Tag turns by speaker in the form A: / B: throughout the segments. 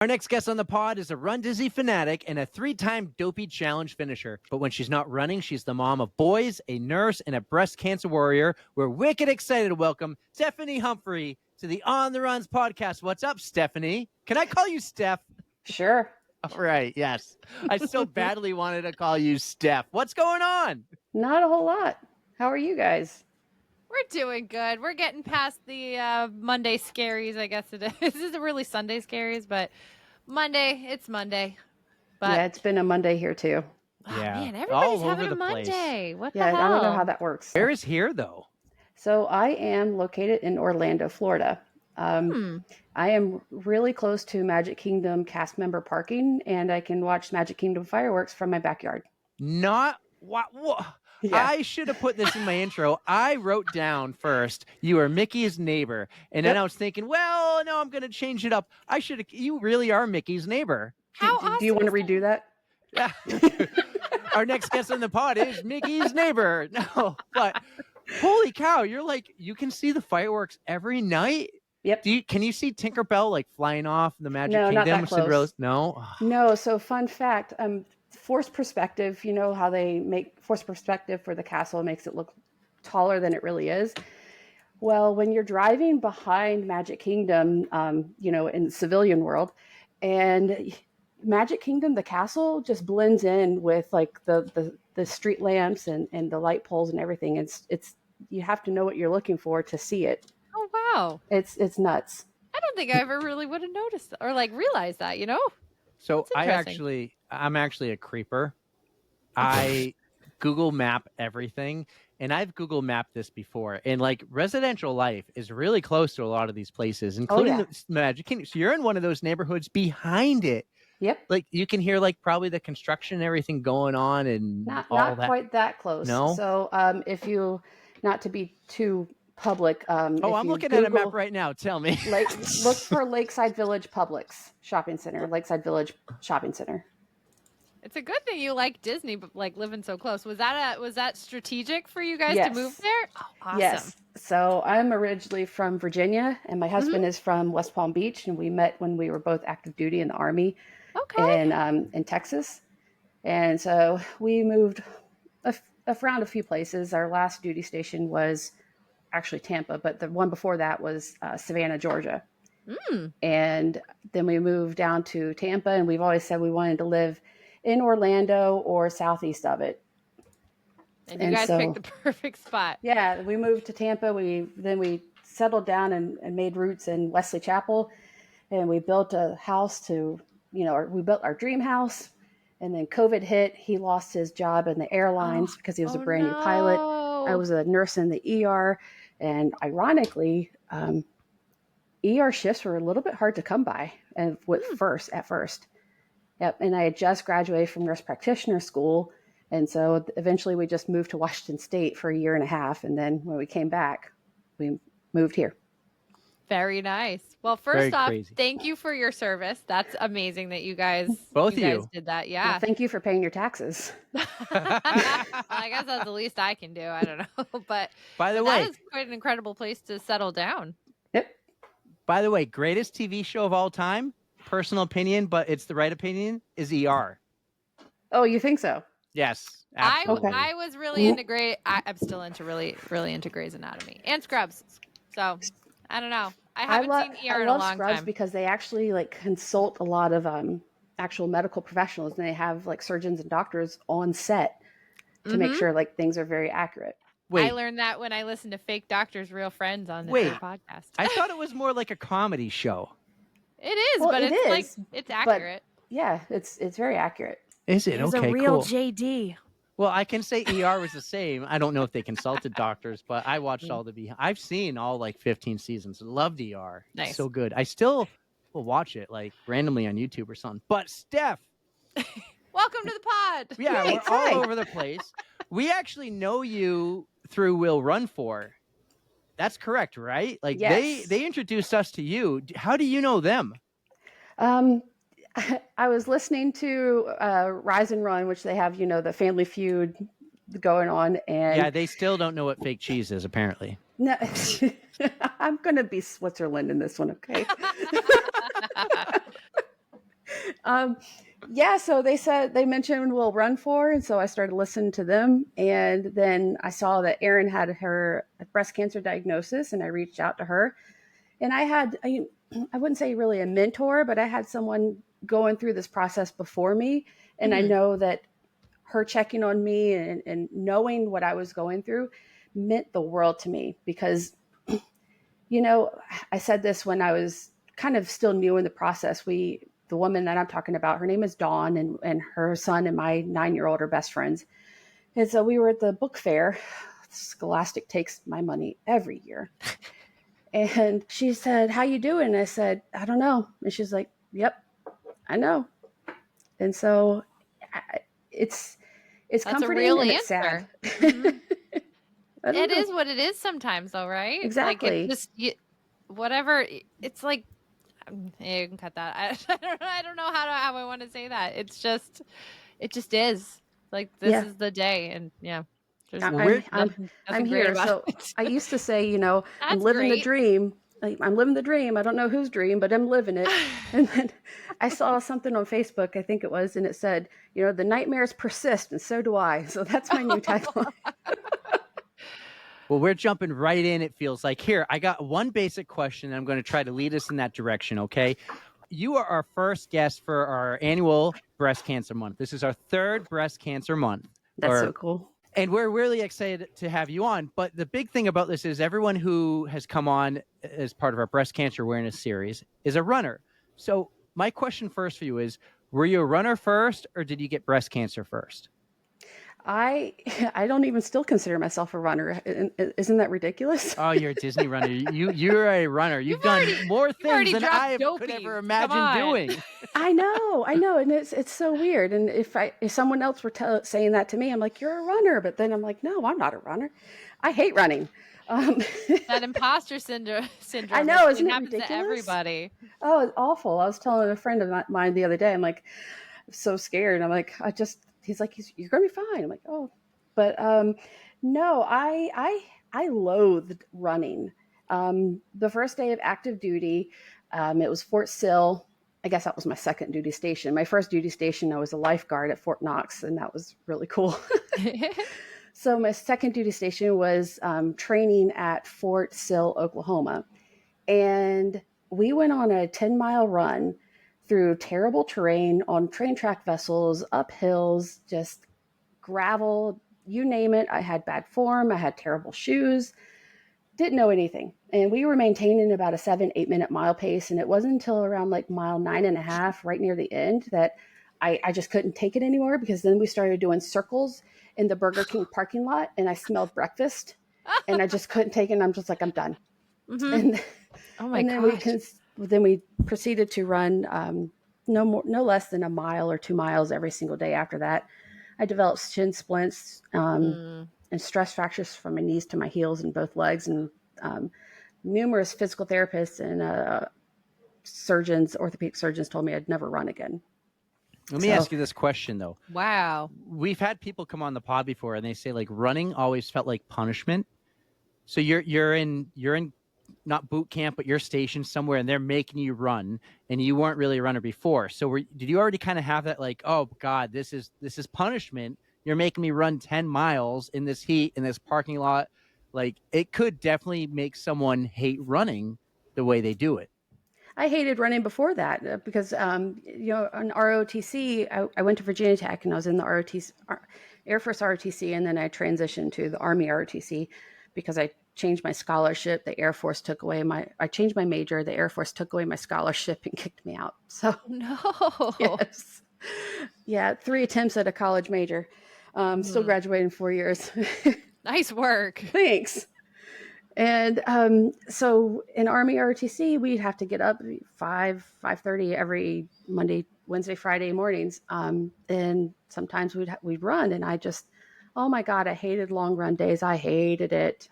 A: Our next guest on the pod is a run dizzy fanatic and a 3-time Dopey challenge finisher. But when she's not running, she's the mom of boys, a nurse, and a breast cancer warrior. We're wicked excited to welcome Stephanie Humphrey to the On the Runs podcast. What's up, Stephanie? Can I call you Steph?
B: Sure.
A: All right, yes. I so badly wanted to call you Steph. What's going on?
B: Not a whole lot. How are you guys?
C: We're doing good. We're getting past the Monday scaries, I guess it is. This isn't really Sunday scaries, but it's Monday. But
B: Yeah, it's been a Monday here too.
C: oh,
A: Yeah,
C: man,
A: all
C: everybody's
A: over
C: having
A: the
C: a
A: place.
C: Monday. What
B: Yeah,
C: the hell?
B: I don't know how that works.
A: Where is here, though?
B: So I am located in Orlando, Florida. I am really close to Magic Kingdom cast member parking, and I can watch Magic Kingdom fireworks from my backyard.
A: Not what?
B: Yeah.
A: I should have put this in my intro. I wrote down first, you are Mickey's neighbor. And then
B: Yep.
A: I was thinking, well, no, I'm going to change it up. You really are Mickey's neighbor.
C: How
B: Do you want to
C: awesome is
B: redo that?
A: Yeah. Our next guest on the pod is Mickey's neighbor. No, but holy cow, you can see the fireworks every night.
B: Yep.
A: Can you see Tinkerbell like flying off the Magic
B: No, not
A: Kingdom?
B: that close.
A: Cinderella's? No.
B: No. So fun fact, forced perspective, you know how they make forced perspective for the castle makes it look taller than it really is. Well, when you're driving behind Magic Kingdom, in the civilian world, and Magic Kingdom, the castle just blends in with like the street lamps and the light poles and everything. It's you have to know what you're looking for to see it.
C: Oh, wow.
B: It's nuts.
C: I don't think I ever really would have noticed or realized that,
A: So
C: That's interesting.
A: I'm actually a creeper. I Google map everything, and I've Google mapped this before. And like residential life is really close to a lot of these places, including the Magic Kingdom. So you're in one of those neighborhoods behind it.
B: Yep.
A: Like you can hear like probably the construction and everything going on, and
B: Not
A: that.
B: quite that close.
A: No?
B: So if you, not to be too public.
A: I'm looking at a map right now. Tell me.
B: Look for Lakeside Village Publix Shopping Center. Lakeside Village Shopping Center.
C: It's a good thing you like Disney, but like living so close. Was that strategic for you guys
B: Yes.
C: to move there? Oh, awesome.
B: Yes. So I'm originally from Virginia, and my husband is from West Palm Beach, and we met when we were both active duty in the Army
C: Okay.
B: in Texas. And so we moved around a few places. Our last duty station was actually Tampa, but the one before that was Savannah, Georgia. And then we moved down to Tampa, and we've always said we wanted to live in Orlando or southeast of it.
C: And you guys picked the perfect spot.
B: Yeah, we moved to Tampa. We settled down and made roots in Wesley Chapel, and we built a house we built our dream house. And then COVID hit. He lost his job in the airlines because he was a brand new pilot. I was a nurse in the ER, and ironically, ER shifts were a little bit hard to come by, and at first. Yep, and I had just graduated from nurse practitioner school, and so eventually we just moved to Washington State for a year and a half, and then when we came back, we moved here.
C: Very nice. Well, first off, thank you for your service. That's amazing that you guys did that. Yeah.
B: Well, thank you for paying your taxes.
C: I guess that's the least I can do. I don't know. But
A: by the way,
C: that is quite an incredible place to settle down.
B: Yep.
A: By the way, greatest TV show of all time, personal opinion, but it's the right opinion, is ER.
B: Oh, you think so?
A: Yes. Absolutely.
C: I was really into I'm still into really into Grey's Anatomy and Scrubs. So I don't know. I haven't seen ER in a long
B: Scrubs
C: time
B: because they actually consult a lot of actual medical professionals, and they have surgeons and doctors on set to make sure things are very accurate.
C: I learned that when I listened to Fake Doctors, Real Friends on the podcast.
A: I thought it was more like a comedy show.
C: It is, but it's accurate.
B: Yeah, it's very accurate.
A: Is it?
C: He's
A: okay,
C: a real
A: cool.
C: JD.
A: Well, I can say ER was the same. I don't know if they consulted doctors, but I watched I've seen all 15 seasons. Loved ER.
C: Nice.
A: It's so good. I still will watch it randomly on YouTube or something. But Steph.
C: Welcome to the pod.
A: Yeah, we're all over the place. We actually know you through Will Run For. That's correct, right?
B: Yes.
A: they introduced us to you. How do you know them?
B: I was listening to Rise and Run, which they have, the Family Feud going on, and
A: yeah, they still don't know what fake cheese is, apparently.
B: No, I'm going to be Switzerland in this one, okay? Yeah, so they mentioned Will Run For, and so I started listening to them. And then I saw that Erin had her breast cancer diagnosis, and I reached out to her. And I wouldn't say really a mentor, but I had someone going through this process before me. And I know that her checking on me and knowing what I was going through meant the world to me because, I said this when I was kind of still new in the process. The woman that I'm talking about, her name is Dawn, and her son and my 9-year-old are best friends. And so we were at the book fair. Scholastic takes my money every year. And she said, "How you doing?" And I said, "I don't know." And she's like, "Yep, I know." And so it's
C: That's
B: comforting
C: a real
B: and
C: answer.
B: it's sad.
C: It is what it is sometimes, though, right?
B: Exactly.
C: Like whatever. It's like you can cut that. I don't know how I want to say that. It just is. Like this is the day, and there's
B: I'm here. So I used to say, I'm living the dream. I'm living the dream. I don't know whose dream, but I'm living it. And then I saw something on Facebook, I think it was, and it said, the nightmares persist, and so do I. So that's my new tagline.
A: Well, we're jumping right in, it feels like. Here, I got one basic question, and I'm going to try to lead us in that direction, okay? You are our first guest for our annual Breast Cancer Month. This is our third Breast Cancer Month.
B: That's so cool.
A: And we're really excited to have you on. But the big thing about this is everyone who has come on as part of our breast cancer awareness series is a runner. So my question first for you is, were you a runner first or did you get breast cancer first?
B: I don't even still consider myself a runner. Isn't that ridiculous?
A: Oh, you're a Disney runner. You're a runner. You've done more things than I could ever imagine doing.
B: I know. And it's so weird. And if someone else were saying that to me, I'm like, "You're a runner." But then I'm like, "No, I'm not a runner. I hate running."
C: That imposter syndrome.
B: I know, isn't it
C: happens
B: ridiculous?
C: To everybody.
B: Oh, it's awful. I was telling a friend of mine the other day, I'm like, I'm so scared. I'm like, he's like, "You're going to be fine." I'm like, "Oh," but no, I loathed running. The first day of active duty, it was Fort Sill. I guess that was my second duty station. My first duty station, I was a lifeguard at Fort Knox, and that was really cool. So my second duty station was training at Fort Sill, Oklahoma. And we went on a 10-mile run through terrible terrain on train track vessels, up hills, just gravel, you name it. I had bad form. I had terrible shoes, didn't know anything. And we were maintaining about a 7-8 minute mile pace. And it wasn't until around like mile 9.5, right near the end, that I just couldn't take it anymore, because then we started doing circles in the Burger King parking lot and I smelled breakfast and I just couldn't take it. And I'm just like, I'm done. Mm-hmm. And,
C: oh my
B: gosh. Then we proceeded to run no less than a mile or 2 miles every single day after that. I developed shin splints and stress fractures from my knees to my heels in both legs, and numerous physical therapists and orthopedic surgeons told me I'd never run again.
A: Let me ask you this question, though.
C: Wow.
A: We've had people come on the pod before, and they say, like, running always felt like punishment. So you're in not boot camp, but you're stationed somewhere, and they're making you run, and you weren't really a runner before. So did you already kind of have that, like, oh God, this is punishment? You're making me run 10 miles in this heat in this parking lot. Like, it could definitely make someone hate running the way they do it.
B: I hated running before that because, on ROTC, I went to Virginia Tech and I was in the ROTC, Air Force ROTC, and then I transitioned to the Army ROTC because I changed my scholarship. The Air Force took away I changed my major. The Air Force took away my scholarship and kicked me out. So
C: no.
B: Yes. Yeah. 3 attempts at a college major. Still graduating in 4 years.
C: Nice work.
B: Thanks. And so in Army ROTC, we'd have to get up 5:30 every Monday, Wednesday, Friday mornings. And sometimes we'd run, and oh my God, I hated long run days. I hated it.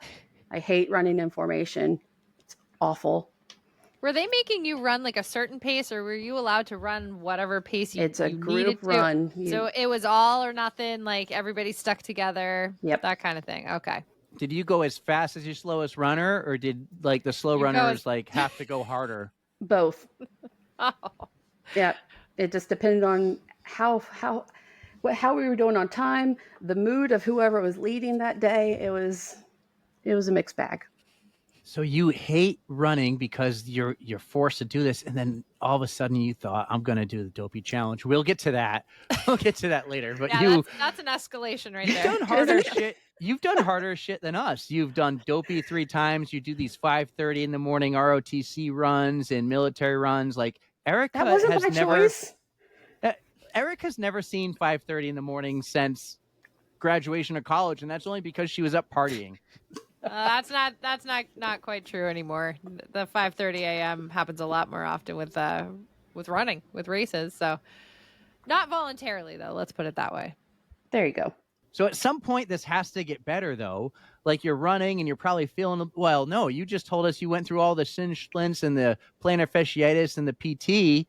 B: I hate running in formation. It's awful.
C: Were they making you run like a certain pace, or were you allowed to run whatever pace you
B: It's a
C: you
B: group run.
C: So it was all or nothing, like everybody stuck together.
B: Yep.
C: That kind of thing. Okay.
A: Did you go as fast as your slowest runner, or did like the slow runners like have to go harder?
B: Both.
C: Oh.
B: Yeah. It just depended on how we were doing on time, the mood of whoever was leading that day. It was a mixed bag.
A: So you hate running because you're forced to do this, and then all of a sudden you thought, I'm going to do the Dopey challenge. We'll get to that. We'll get to that later. But
C: yeah, that's an escalation right
A: you've
C: there.
A: done harder shit. You've done harder shit than us. You've done Dopey 3 times. You do these 5:30 in the morning ROTC runs and military runs. Like Erica
B: That wasn't my choice.
A: Erica's never seen 5:30 in the morning since graduation of college, and that's only because she was up partying.
C: That's not quite true anymore. The 5:30 a.m. happens a lot more often with running, with races. So not voluntarily though. Let's put it that way.
B: There you go.
A: So at some point this has to get better though. Like you're running and you're probably feeling well. No, you just told us you went through all the shin splints and the plantar fasciitis and the PT.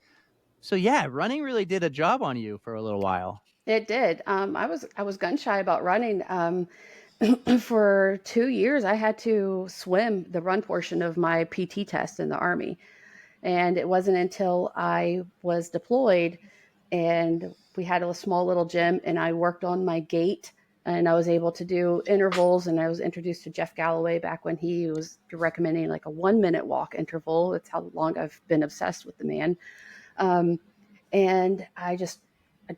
A: So yeah, running really did a job on you for a little while.
B: It did. I was gun shy about running. For 2 years, I had to swim the run portion of my PT test in the Army. And it wasn't until I was deployed and we had a small little gym and I worked on my gait and I was able to do intervals. And I was introduced to Jeff Galloway back when he was recommending like a 1-minute walk interval. That's how long I've been obsessed with the man. And I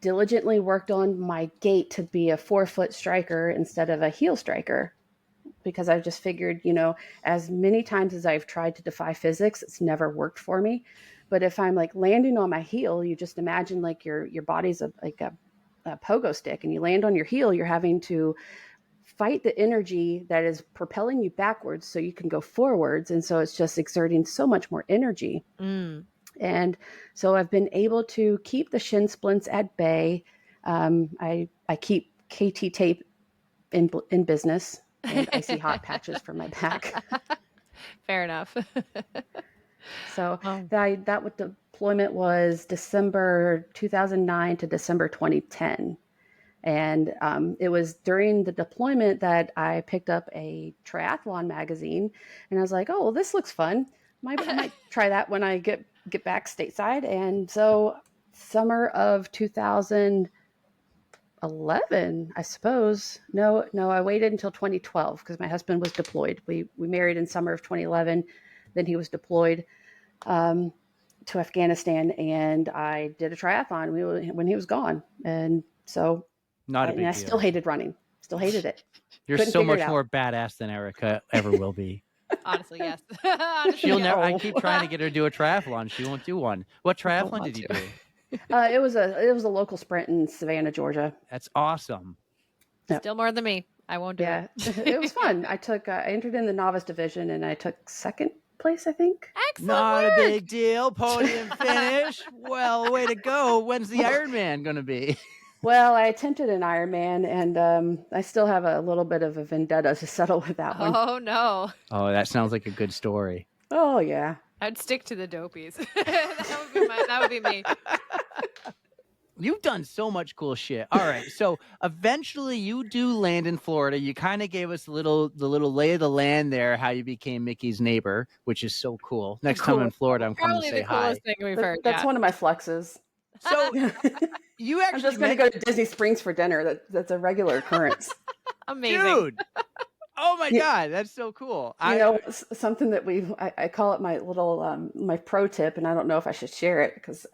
B: diligently worked on my gait to be a 4-foot striker instead of a heel striker, because I just figured, as many times as I've tried to defy physics, it's never worked for me. But if I'm like landing on my heel, you just imagine like your body's like a pogo stick and you land on your heel, you're having to fight the energy that is propelling you backwards so you can go forwards. And so it's just exerting so much more energy. And so I've been able to keep the shin splints at bay. I keep KT tape in business and icy hot patches for my back.
C: Fair enough.
B: So that deployment was December 2009 to December 2010. And it was during the deployment that I picked up a triathlon magazine and I was like, oh, well, this looks fun. I might try that when I get back stateside. And so summer of 2011, I suppose. No, I waited until 2012 because my husband was deployed. We married in summer of 2011. Then he was deployed to Afghanistan and I did a triathlon when he was gone. And so I still hated running. Still hated it.
A: You're so much more badass than Erica ever will be.
C: Honestly, yes.
A: She'll never. I keep trying to get her to do a triathlon. She won't do one. What triathlon did you do?
B: It was a local sprint in Savannah, Georgia.
A: That's awesome.
C: Still more than me. I won't do it.
B: It was fun. I entered in the novice division and I took second place, I think.
C: Excellent
A: Not
C: work.
A: a big deal. Podium finish. Well, way to go. When's the Ironman going to be?
B: Well, I attempted an Ironman, and I still have a little bit of a vendetta to settle with that one.
C: Oh, no.
A: Oh, that sounds like a good story.
B: Oh, yeah.
C: I'd stick to the Dopies. that would be me.
A: You've done so much cool shit. All right, so eventually you do land in Florida. You kind of gave us the little lay of the land there, how you became Mickey's neighbor, which is so cool. Next time in Florida, I'm coming to say hi.
C: Probably the coolest thing we've heard.
B: That's one of my flexes.
A: So you actually
B: I'm just going to go to Disney Springs for dinner. That's a regular occurrence.
C: Amazing.
A: Dude. Oh my God, that's so cool.
B: Something that I call it my little my pro tip, and I don't know if I should share it because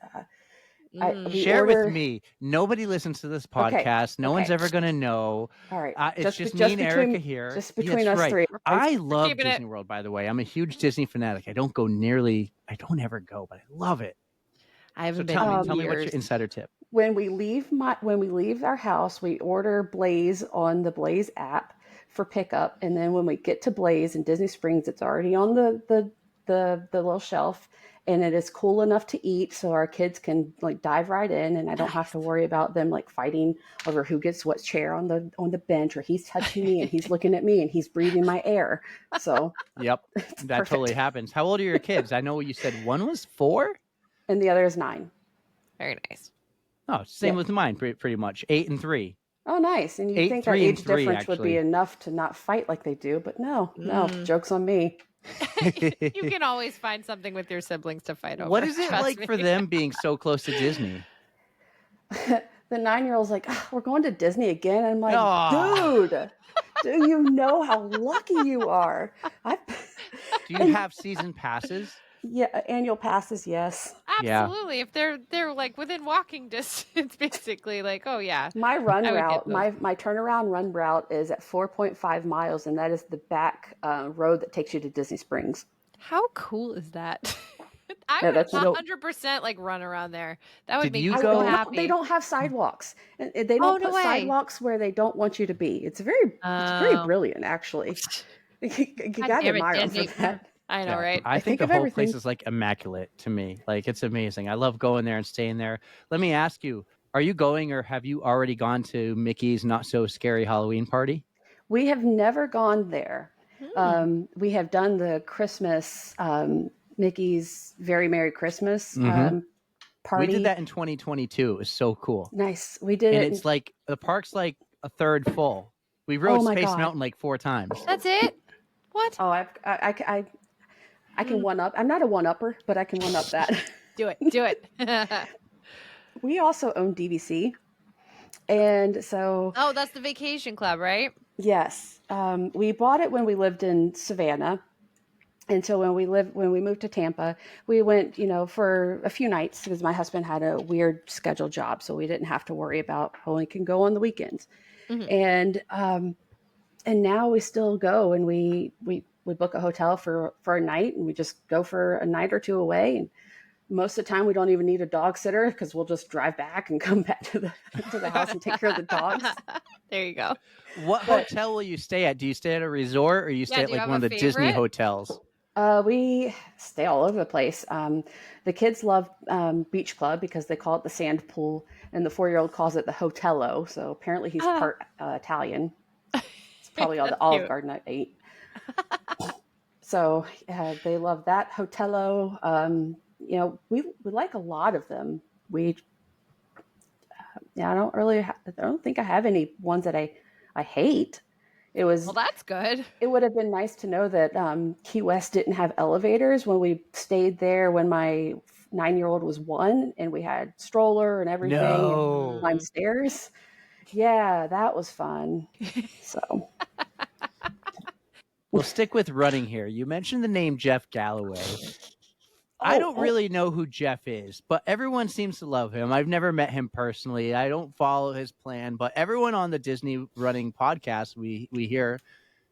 A: share it with me. Nobody listens to this podcast. No one's ever going to know.
B: All right.
A: It's just me and Erica here.
B: Just between us three.
A: I love Disney World, by the way. I'm a huge Disney fanatic. I don't ever go, but I love it.
C: I haven't been.
A: Tell me what's your insider tip.
B: When we leave our house, we order Blaze on the Blaze app for pickup, and then when we get to Blaze in Disney Springs, it's already on the little shelf, and it is cool enough to eat, so our kids can like dive right in, and I don't have to worry about them like fighting over who gets what chair on the bench, or he's touching me and he's looking at me and he's breathing my air. So
A: yep, that totally happens. How old are your kids? I know you said one was 4.
B: And the other is 9.
C: Very nice.
A: Oh, same with mine, pretty much. 8 and 3.
B: Oh, nice. And you think our age difference would be enough to not fight like they do, but no, joke's on me.
C: You can always find something with your siblings to fight over.
A: What is it
C: trust
A: like
C: me.
A: for them being so close to Disney?
B: The 9-year-old's like, "Ah, we're going to Disney again." I'm like,
A: Aw.
B: dude, do you know how lucky you are?
A: Do you have season passes?
B: Yeah, annual passes, yes.
A: Yeah.
C: Absolutely. If they're like within walking distance, basically, like, oh yeah.
B: My run
C: I would get
B: route,
C: those.
B: my turnaround run route is at 4.5 miles, and that is the back road that takes you to Disney Springs.
C: How cool is that? I
B: Yeah,
C: would
B: that's
A: So
C: 100% like run around there. That would
A: Did
C: make
A: you
C: me
B: I,
C: so
A: go-
B: they
C: happy.
B: don't have sidewalks. And they
C: Oh,
B: don't
C: no
B: put
C: way.
B: sidewalks where they don't want you to be. It's very
C: Oh.
B: brilliant, actually. You
C: God
B: gotta
C: damn it,
B: admire them for
C: Disney.
B: that.
C: I know,
A: Yeah,
C: right?
A: I think
B: think
A: the
B: of
A: whole
B: everything.
A: place is like immaculate to me. Like it's amazing. I love going there and staying there. Let me ask you, are you going or have you already gone to Mickey's Not So Scary Halloween party?
B: We have never gone there.
C: Hmm.
B: We have done the Christmas, Mickey's Very Merry Christmas
A: Mhm.
B: party.
A: We did that in 2022. It was so cool.
B: Nice. We did
A: And
B: it.
A: it's like the park's like a third full. We
B: Oh
A: rode
B: my
A: Space
B: God.
A: Mountain like 4 times.
C: That's it? What?
B: Oh, I can one up. I'm not a one upper, but I can one up that.
C: Do it. Do it.
B: We also own DVC. And so,
C: Oh, that's the vacation club, right?
B: yes, we bought it when we lived in Savannah. And so when we moved to Tampa, we went, for a few nights because my husband had a weird scheduled job. So we didn't have to worry about only can go on the weekends.
C: Mhm.
B: And now we still go and we book a hotel for a night and we just go for a night or two away. And most of the time we don't even need a dog sitter because we'll just drive back and come back to the house and take care of the dogs.
C: There you go.
A: What
B: But-
A: hotel will you stay at? Do you stay at a resort or you stay
C: Yeah,
A: at
C: do you
A: like
C: have
A: one of
C: a
A: the Disney
C: favorite?
A: hotels?
B: We stay all over the place. The kids love Beach Club because they call it the sand pool, and the 4-year-old calls it the Hotello. So apparently he's part Italian. It's probably all the
C: That's
B: Olive
C: cute.
B: Garden I ate. So they love that Hotello. We like a lot of them. I don't think I have any ones that I hate.
C: Well, that's good.
B: It would have been nice to know that Key West didn't have elevators when we stayed there when my 9-year-old was 1 and we had stroller and everything
A: No.
B: and climbed stairs. Yeah, that was fun. So
A: We'll stick with running here. You mentioned the name Jeff Galloway. I don't really know who Jeff is, but everyone seems to love him. I've never met him personally. I don't follow his plan, but everyone on the Disney running podcast we hear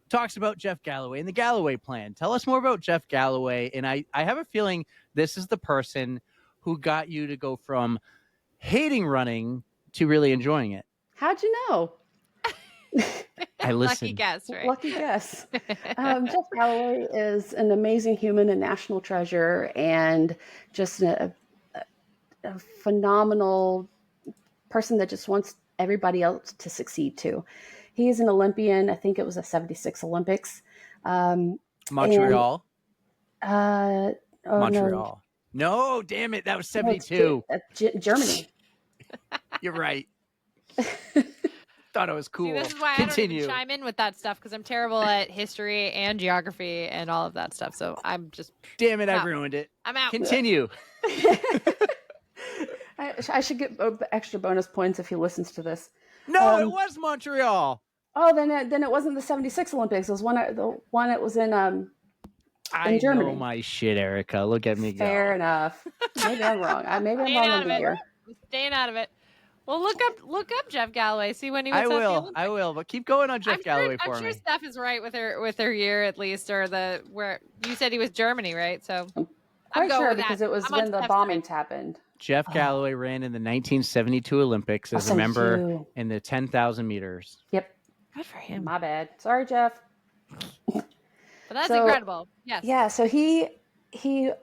A: talks about Jeff Galloway and the Galloway plan. Tell us more about Jeff Galloway. And I have a feeling this is the person who got you to go from hating running to really enjoying it.
B: How'd you know?
A: I listened.
C: Lucky guess, right?
B: Lucky guess. Jeff Galloway is an amazing human, a national treasure, and just a phenomenal person that just wants everybody else to succeed too. He's an Olympian. I think it was a 76 Olympics.
A: Montreal.
B: Oh,
A: Montreal. No, damn it. That was 72.
B: Germany.
A: You're right. Thought it was cool.
C: See, this is why
A: Continue.
C: I don't even chime in with that stuff because I'm terrible at history and geography and all of that stuff. So I'm just
A: Damn it,
C: out.
A: I've ruined it.
C: I'm out.
A: Continue.
B: I should get extra bonus points if he listens to this.
A: No, it was Montreal.
B: Oh, then it wasn't the 76 Olympics. It was the one that was in
A: I
B: Germany.
A: know my shit, Erica. Look at me go.
B: Fair enough. Maybe I'm wrong. Maybe I'm
C: Staying
B: wrong
C: out
B: on
C: of
B: the
C: it.
B: year.
C: Staying out of it. Well, look up Jeff Galloway. See when he was
A: I
C: at the
A: will.
C: Olympics.
A: I will. But keep going on Jeff Galloway for
C: I'm
A: me.
C: sure Steph is right with her year at least, or where you said he was Germany, right? So
B: Quite
C: going
B: sure
C: with
B: because
C: that.
B: it was
C: I'm on
B: when the
C: Steph's
B: bombings happened.
A: Jeff Galloway ran in the 1972 Olympics as a member in the 10,000 meters.
B: Yep.
C: Good for him.
B: My bad. Sorry, Jeff.
C: But that's incredible. Yes.
B: Yeah. So he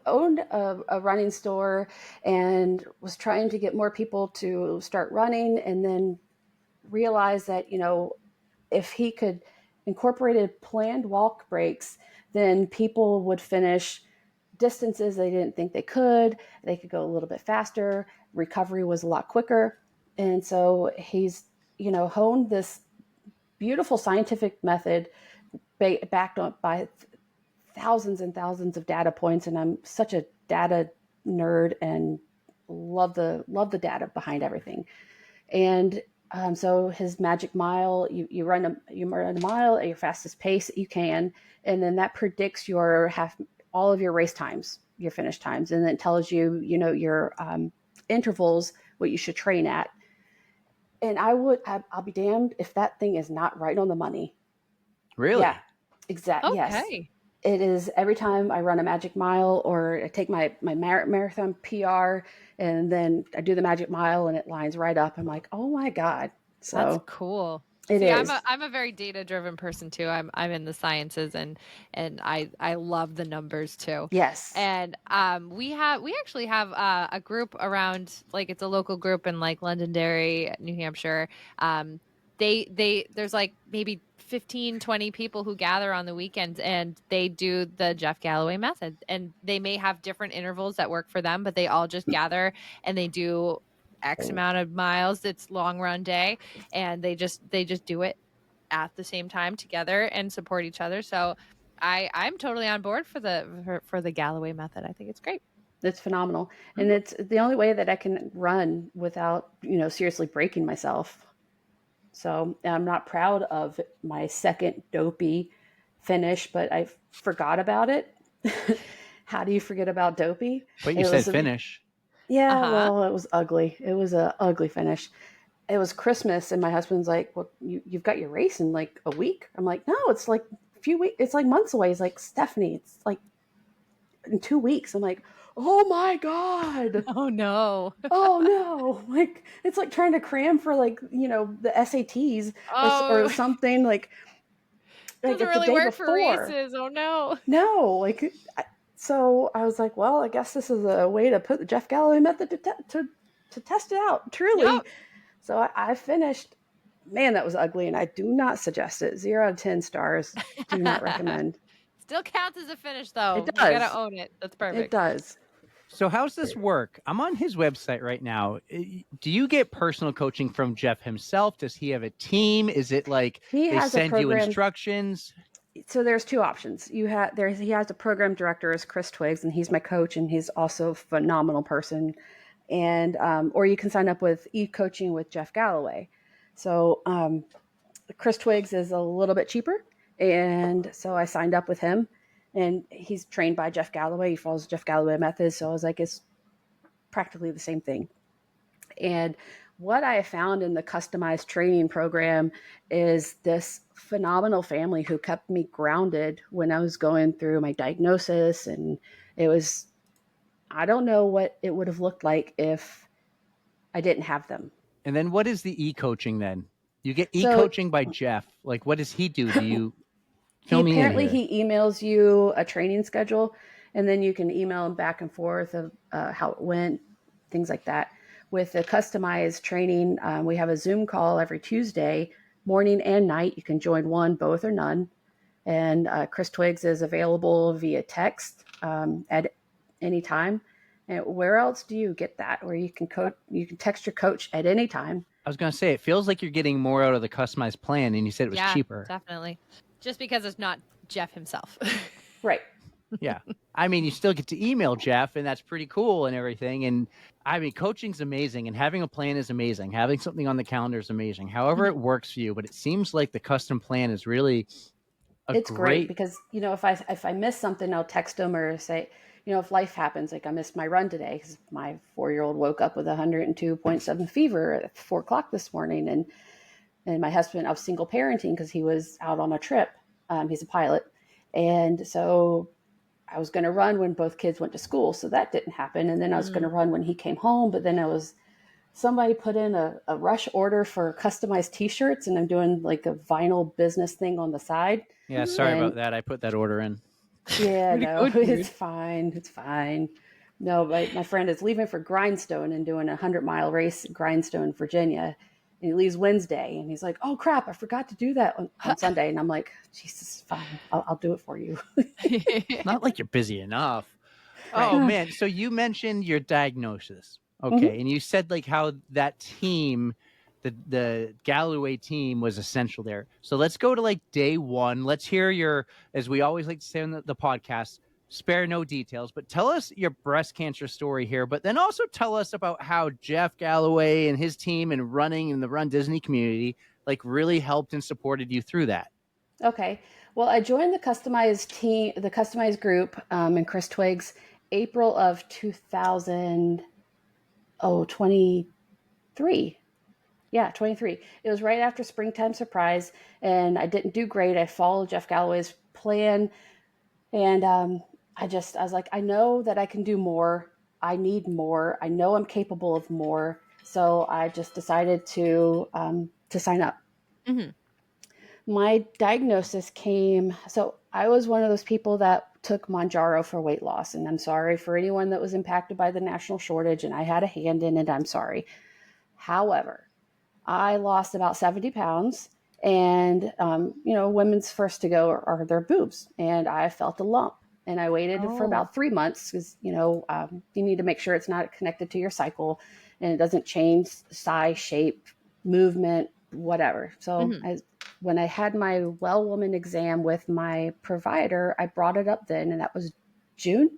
B: owned a running store and was trying to get more people to start running, and then realized that if he could incorporate planned walk breaks, then people would finish distances they didn't think they could. They could go a little bit faster. Recovery was a lot quicker. And so he's, honed this beautiful scientific method backed up by thousands and thousands of data points, and I'm such a data nerd and love the data behind everything. And so his magic mile, you run a mile at your fastest pace that you can, and then that predicts all of your race times, your finish times, and then it tells you, your intervals, what you should train at. And I'll be damned if that thing is not right on the money.
A: Really?
B: Yeah, exactly.
C: Okay.
B: Yes. It is every time I run a magic mile or I take my marathon PR and then I do the magic mile and it lines right up. I'm like, oh my God. So
C: that's cool.
B: It is.
C: I'm a very data driven person too. I'm in the sciences and I love the numbers too.
B: Yes.
C: And we actually have a group around, like, it's a local group in like Londonderry, New Hampshire. There's like maybe 15, 20 people who gather on the weekends and they do the Jeff Galloway method, and they may have different intervals that work for them, but they all just gather and they do X amount of miles. It's long run day, and they just do it at the same time together and support each other. So I'm totally on board for the Galloway method. I think it's great.
B: It's phenomenal. And it's the only way that I can run without, seriously breaking myself. So I'm not proud of my second Dopey finish, but I forgot about it. How do you forget about Dopey?
A: But you said finish.
B: Yeah, well, it was ugly. It was an ugly finish. It was Christmas, and my husband's like, well, you've got your race in like a week. I'm like, no, it's like a few weeks. It's like months away. He's like, Stephanie, it's like in 2 weeks. I'm like, oh my God.
C: Oh no.
B: Oh no. Like, it's like trying to cram for like, the SATs or something like
C: doesn't really work for races. Oh no.
B: No, like, so I was like, well, I guess this is a way to put the Jeff Galloway method to test it out. Truly. Yep. So I finished. Man, that was ugly, and I do not suggest it. 0 out of 10 stars. Do not recommend.
C: Still counts as a finish, though.
B: It does.
C: You gotta own it. That's perfect.
B: It does.
A: So how's this work? I'm on his website right now. Do you get personal coaching from Jeff himself? Does he have a team? Is it like they send you instructions?
B: So there's two options. He has a program director as Chris Twiggs, and he's my coach, and he's also a phenomenal person. And or you can sign up with e-coaching with Jeff Galloway. So Chris Twiggs is a little bit cheaper, and so I signed up with him. And he's trained by Jeff Galloway. He follows Jeff Galloway method. So I was like, it's practically the same thing. And what I found in the customized training program is this phenomenal family who kept me grounded when I was going through my diagnosis. And I don't know what it would have looked like if I didn't have them.
A: And then what is the e-coaching then? You get e-coaching by Jeff. Like, what does he do? Do you...
B: He emails you a training schedule, and then you can email him back and forth of how it went, things like that. With the customized training, we have a Zoom call every Tuesday, morning and night. You can join one, both, or none. And Chris Twiggs is available via text at any time. And where else do you get that? Where you can text your coach at any time.
A: I was going to say, it feels like you're getting more out of the customized plan, and you said it was cheaper.
C: Definitely. Just because it's not Jeff himself.
B: Right.
A: Yeah. I mean, you still get to email Jeff, and that's pretty cool and everything. And I mean, coaching's amazing, and having a plan is amazing. Having something on the calendar is amazing. However it works for you, but it seems like the custom plan is really
B: it's great because, if I miss something, I'll text them or say, if life happens, like I missed my run today because my 4-year-old woke up with 102.7 fever at 4:00 this morning. And my husband, I was single parenting because he was out on a trip. He's a pilot. And so I was going to run when both kids went to school. So that didn't happen. And then I was going to run when he came home. But then somebody put in a rush order for customized t-shirts, and I'm doing like a vinyl business thing on the side.
A: Yeah. Sorry about that. I put that order in.
B: Yeah, no, it's fine. It's fine. No, my friend is leaving for Grindstone and doing a 100-mile race in Grindstone, Virginia. And he leaves Wednesday, and he's like, oh crap, I forgot to do that on Sunday. And I'm like, Jesus, fine. I'll do it for you.
A: Not like you're busy enough. Right. Oh man. So you mentioned your diagnosis. Okay. And you said like how that team the Galloway team was essential there. So let's go to like day one. Let's hear your, as we always like to say on the podcast, spare no details, but tell us your breast cancer story here. But then also tell us about how Jeff Galloway and his team and running in the Run Disney community like really helped and supported you through that.
B: Okay. Well, I joined the customized group, and Chris Twiggs, April of 2023. Yeah, 23. It was right after Springtime Surprise, and I didn't do great. I followed Jeff Galloway's plan, and I was like, I know that I can do more. I need more. I know I'm capable of more. So I just decided to sign up.
C: Mm-hmm.
B: My diagnosis came, so I was one of those people that took Mounjaro for weight loss, and I'm sorry for anyone that was impacted by the national shortage, and I had a hand in it. I'm sorry. However, I lost about 70 pounds, and women's first to go are their boobs, and I felt a lump, and I waited for about 3 months because you need to make sure it's not connected to your cycle, and it doesn't change size, shape, movement, whatever. So when I had my well woman exam with my provider, I brought it up then, and that was June.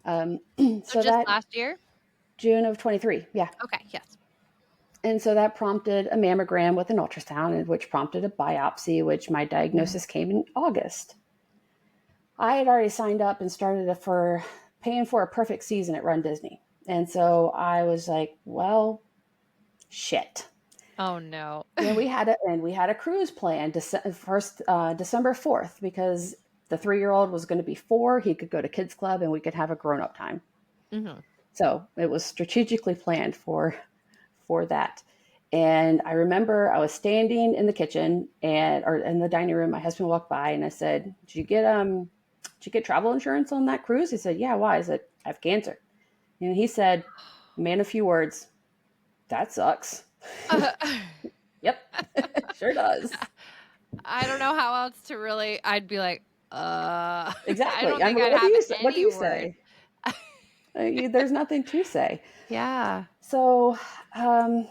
C: So just last year?
B: June of 23. Yeah.
C: Okay. Yes.
B: And so that prompted a mammogram with an ultrasound, which prompted a biopsy, which my diagnosis came in August. I had already signed up and started for paying for a perfect season at Run Disney. And so I was like, well, shit.
C: Oh no.
B: And we had a cruise plan December 4th, because the 3-year-old was going to be 4. He could go to kids club and we could have a grown-up time. Mm-hmm. So it was strategically planned for that. And I remember I was standing in the kitchen or in the dining room. My husband walked by and I said, did you get travel insurance on that cruise? He said, yeah, why? I said, I have cancer. And he said, man, a few words, that sucks. Yep, sure does.
C: I don't know how else to really, I'd be like,
B: exactly.
C: I don't think I'd have
B: what do you
C: word.
B: say? There's nothing to say.
C: Yeah.
B: So, I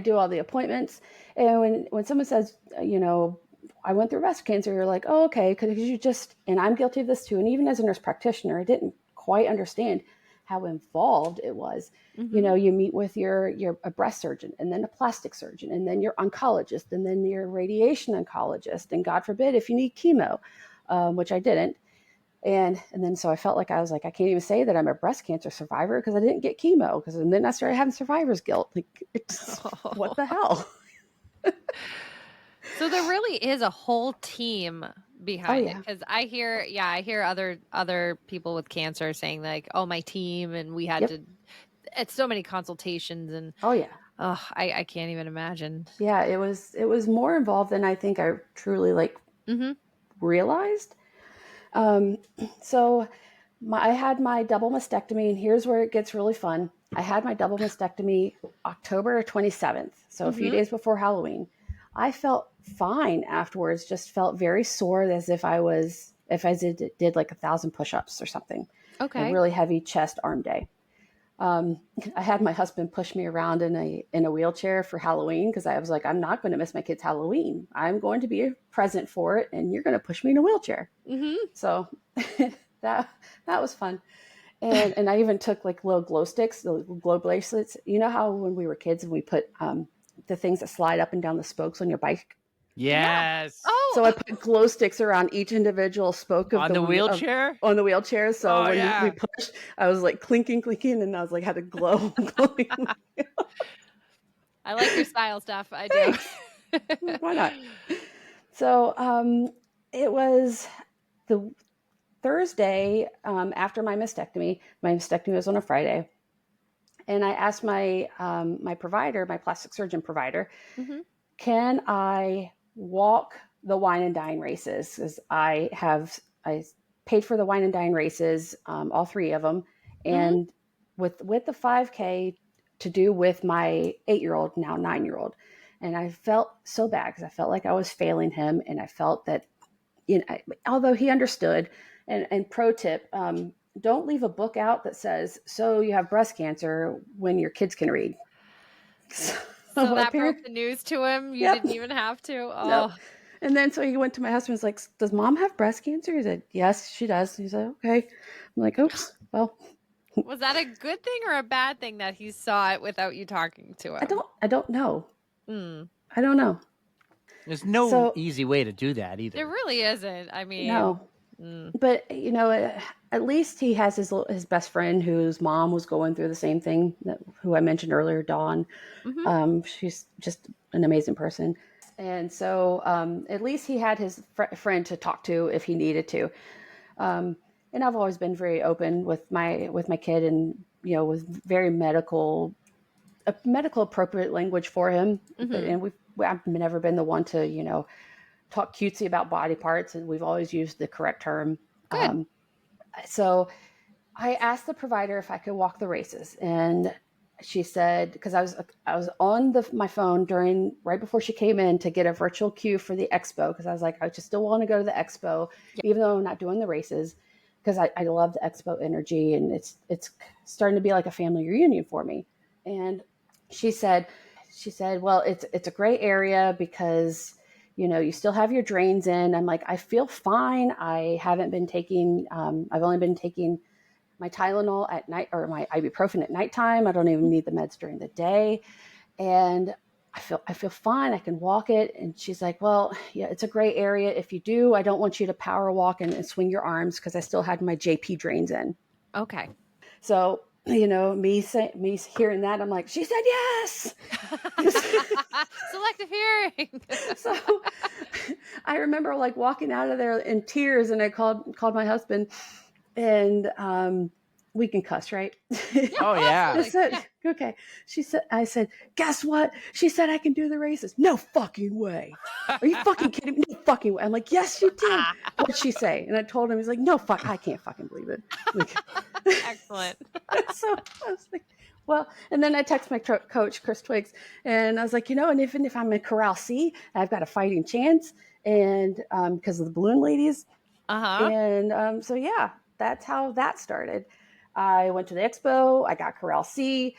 B: do all the appointments, and when someone says, I went through breast cancer, you're like, oh, okay, because you just, and I'm guilty of this too. And even as a nurse practitioner, I didn't quite understand how involved it was. Mm-hmm. You meet with a breast surgeon, and then a plastic surgeon, and then your oncologist, and then your radiation oncologist, and God forbid if you need chemo, which I didn't. And then so I felt like I can't even say that I'm a breast cancer survivor because I didn't get chemo, and then I started having survivor's guilt. Like, what the hell?
C: So there really is a whole team behind it, because I hear other people with cancer saying like, oh, my team, and we had to, it's so many consultations, and I can't even imagine.
B: Yeah, it was more involved than I think I truly realized. So I had my double mastectomy, and here's where it gets really fun. I had my double mastectomy October 27th, so a few days before Halloween. I felt fine afterwards, just felt very sore, as if I did like 1,000 push-ups or something. Okay. A really heavy chest arm day. I had my husband push me around in a wheelchair for Halloween, because I was like, I'm not going to miss my kids' Halloween. I'm going to be present for it, and you're going to push me in a wheelchair. Mm-hmm. So that was fun. And I even took like little glow sticks, the glow bracelets. You know how when we were kids and we put the things that slide up and down the spokes on your bike?
A: Yes.
C: Yeah. Oh.
B: So I put glow sticks around each individual spoke of
A: on the wheelchair.
B: On the wheelchair. So when we pushed, I was like clinking, and I was like had to glowing.
C: I like your style stuff. I do.
B: Why not? So it was the Thursday after my mastectomy. My mastectomy was on a Friday, and I asked my provider, my plastic surgeon provider, can I walk the wine and dine races? Because I paid for the wine and dine races, all 3 of them, and with the 5K to do with my 8-year-old, now 9-year-old. And I felt so bad because I felt like I was failing him, and I felt that, although he understood. And pro tip, don't leave a book out that says, so you have breast cancer when your kids can read.
C: So that broke the news to him. You didn't even have to. Oh.
B: Nope. And then so he went to my husband. He's like, does mom have breast cancer? He said, yes, she does. He said, okay. I'm like, oops. Well,
C: was that a good thing or a bad thing that he saw it without you talking to him?
B: I don't know. I don't know.
A: There's no easy way to do that either.
C: There really isn't. I mean,
B: no. But at least he has his best friend whose mom was going through the same thing, who I mentioned earlier, Dawn. She's just an amazing person. And so at least he had his friend to talk to if he needed to. And I've always been very open with my kid, and with very medical appropriate language for him. And I've never been the one to talk cutesy about body parts, and we've always used the correct term.
C: Good.
B: So I asked the provider if I could walk the races, and she said, because I was on my phone right before she came in to get a virtual queue for the expo, because I was like, I just still want to go to the expo, even though I'm not doing the races, because I love the expo energy, and it's starting to be like a family reunion for me. And she said, well, it's a gray area because you still have your drains in. I'm like, I feel fine. I haven't been taking, I've only been taking my Tylenol at night, or my ibuprofen at nighttime. I don't even need the meds during the day. And I feel fine. I can walk it. And she's like, well, yeah, it's a gray area. If you do, I don't want you to power walk and swing your arms, because I still had my JP drains in.
C: Okay.
B: So, me hearing that, I'm like, she said yes.
C: Selective hearing.
B: So I remember like walking out of there in tears, and I called my husband, and we can cuss, right?
A: Oh yeah.
B: I said, okay. I said, guess what? She said I can do the races. No fucking way. Are you fucking kidding me? No fucking way. I'm like, yes, you did. What'd she say? And I told him, he's like, no, fuck, I can't fucking believe it. Like,
C: excellent.
B: So I was like, well, and then I text my coach, Chris Twiggs, and I was like, and even if I'm in Corral C, I've got a fighting chance, and because of the balloon ladies. And so yeah, that's how that started. I went to the expo, I got Corral C,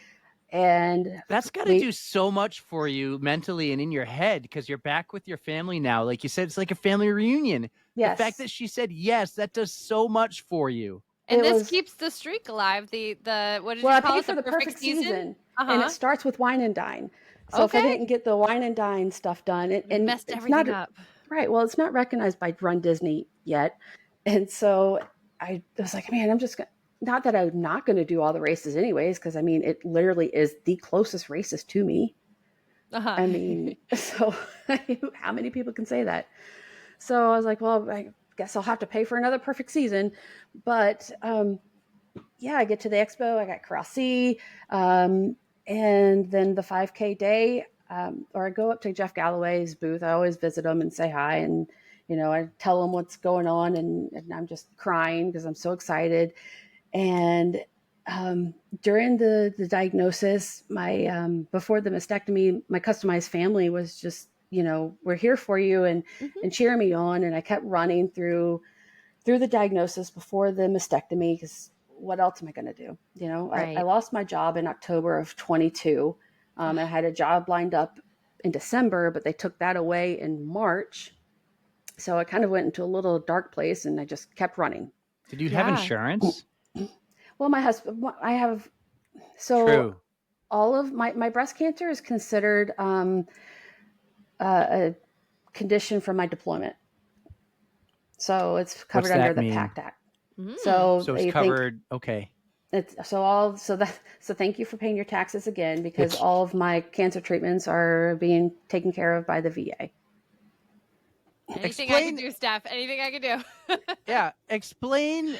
B: and
A: that's got to do so much for you mentally and in your head, because you're back with your family now. Like you said, it's like a family reunion.
B: Yes.
A: The fact that she said yes, that does so much for you.
C: And this keeps the streak alive. The what did you call it?
B: I paid for the perfect season. And it starts with wine and dine. So if I didn't get the wine and dine stuff done, it
C: messed everything up.
B: Right. Well, it's not recognized by Run Disney yet. And so I was like, man, not that I'm not going to do all the races anyways, because I mean, it literally is the closest races to me. I mean, so how many people can say that? So I was like, well, I guess I'll have to pay for another perfect season. But yeah, I get to the expo, I got Corral C, and then the 5K day, or I go up to Jeff Galloway's booth. I always visit him and say hi, and I tell him what's going on, and I'm just crying because I'm so excited. And during the diagnosis, my before the mastectomy, my customized family was just, we're here for you, and cheering me on. And I kept running through the diagnosis before the mastectomy, because what else am I going to do?
C: Right.
B: I lost my job in October of 22. I had a job lined up in December, but they took that away in March. So I kind of went into a little dark place, and I just kept running.
A: Did you have insurance?
B: Well, my husband, I have, so
A: True.
B: All of my breast cancer is considered a condition from my deployment. So it's covered under the PACT Act.
A: So it's covered. Okay.
B: So thank you for paying your taxes again, because all of my cancer treatments are being taken care of by the VA.
C: Anything I can do, Steph. Anything I can do.
A: Yeah. Explain.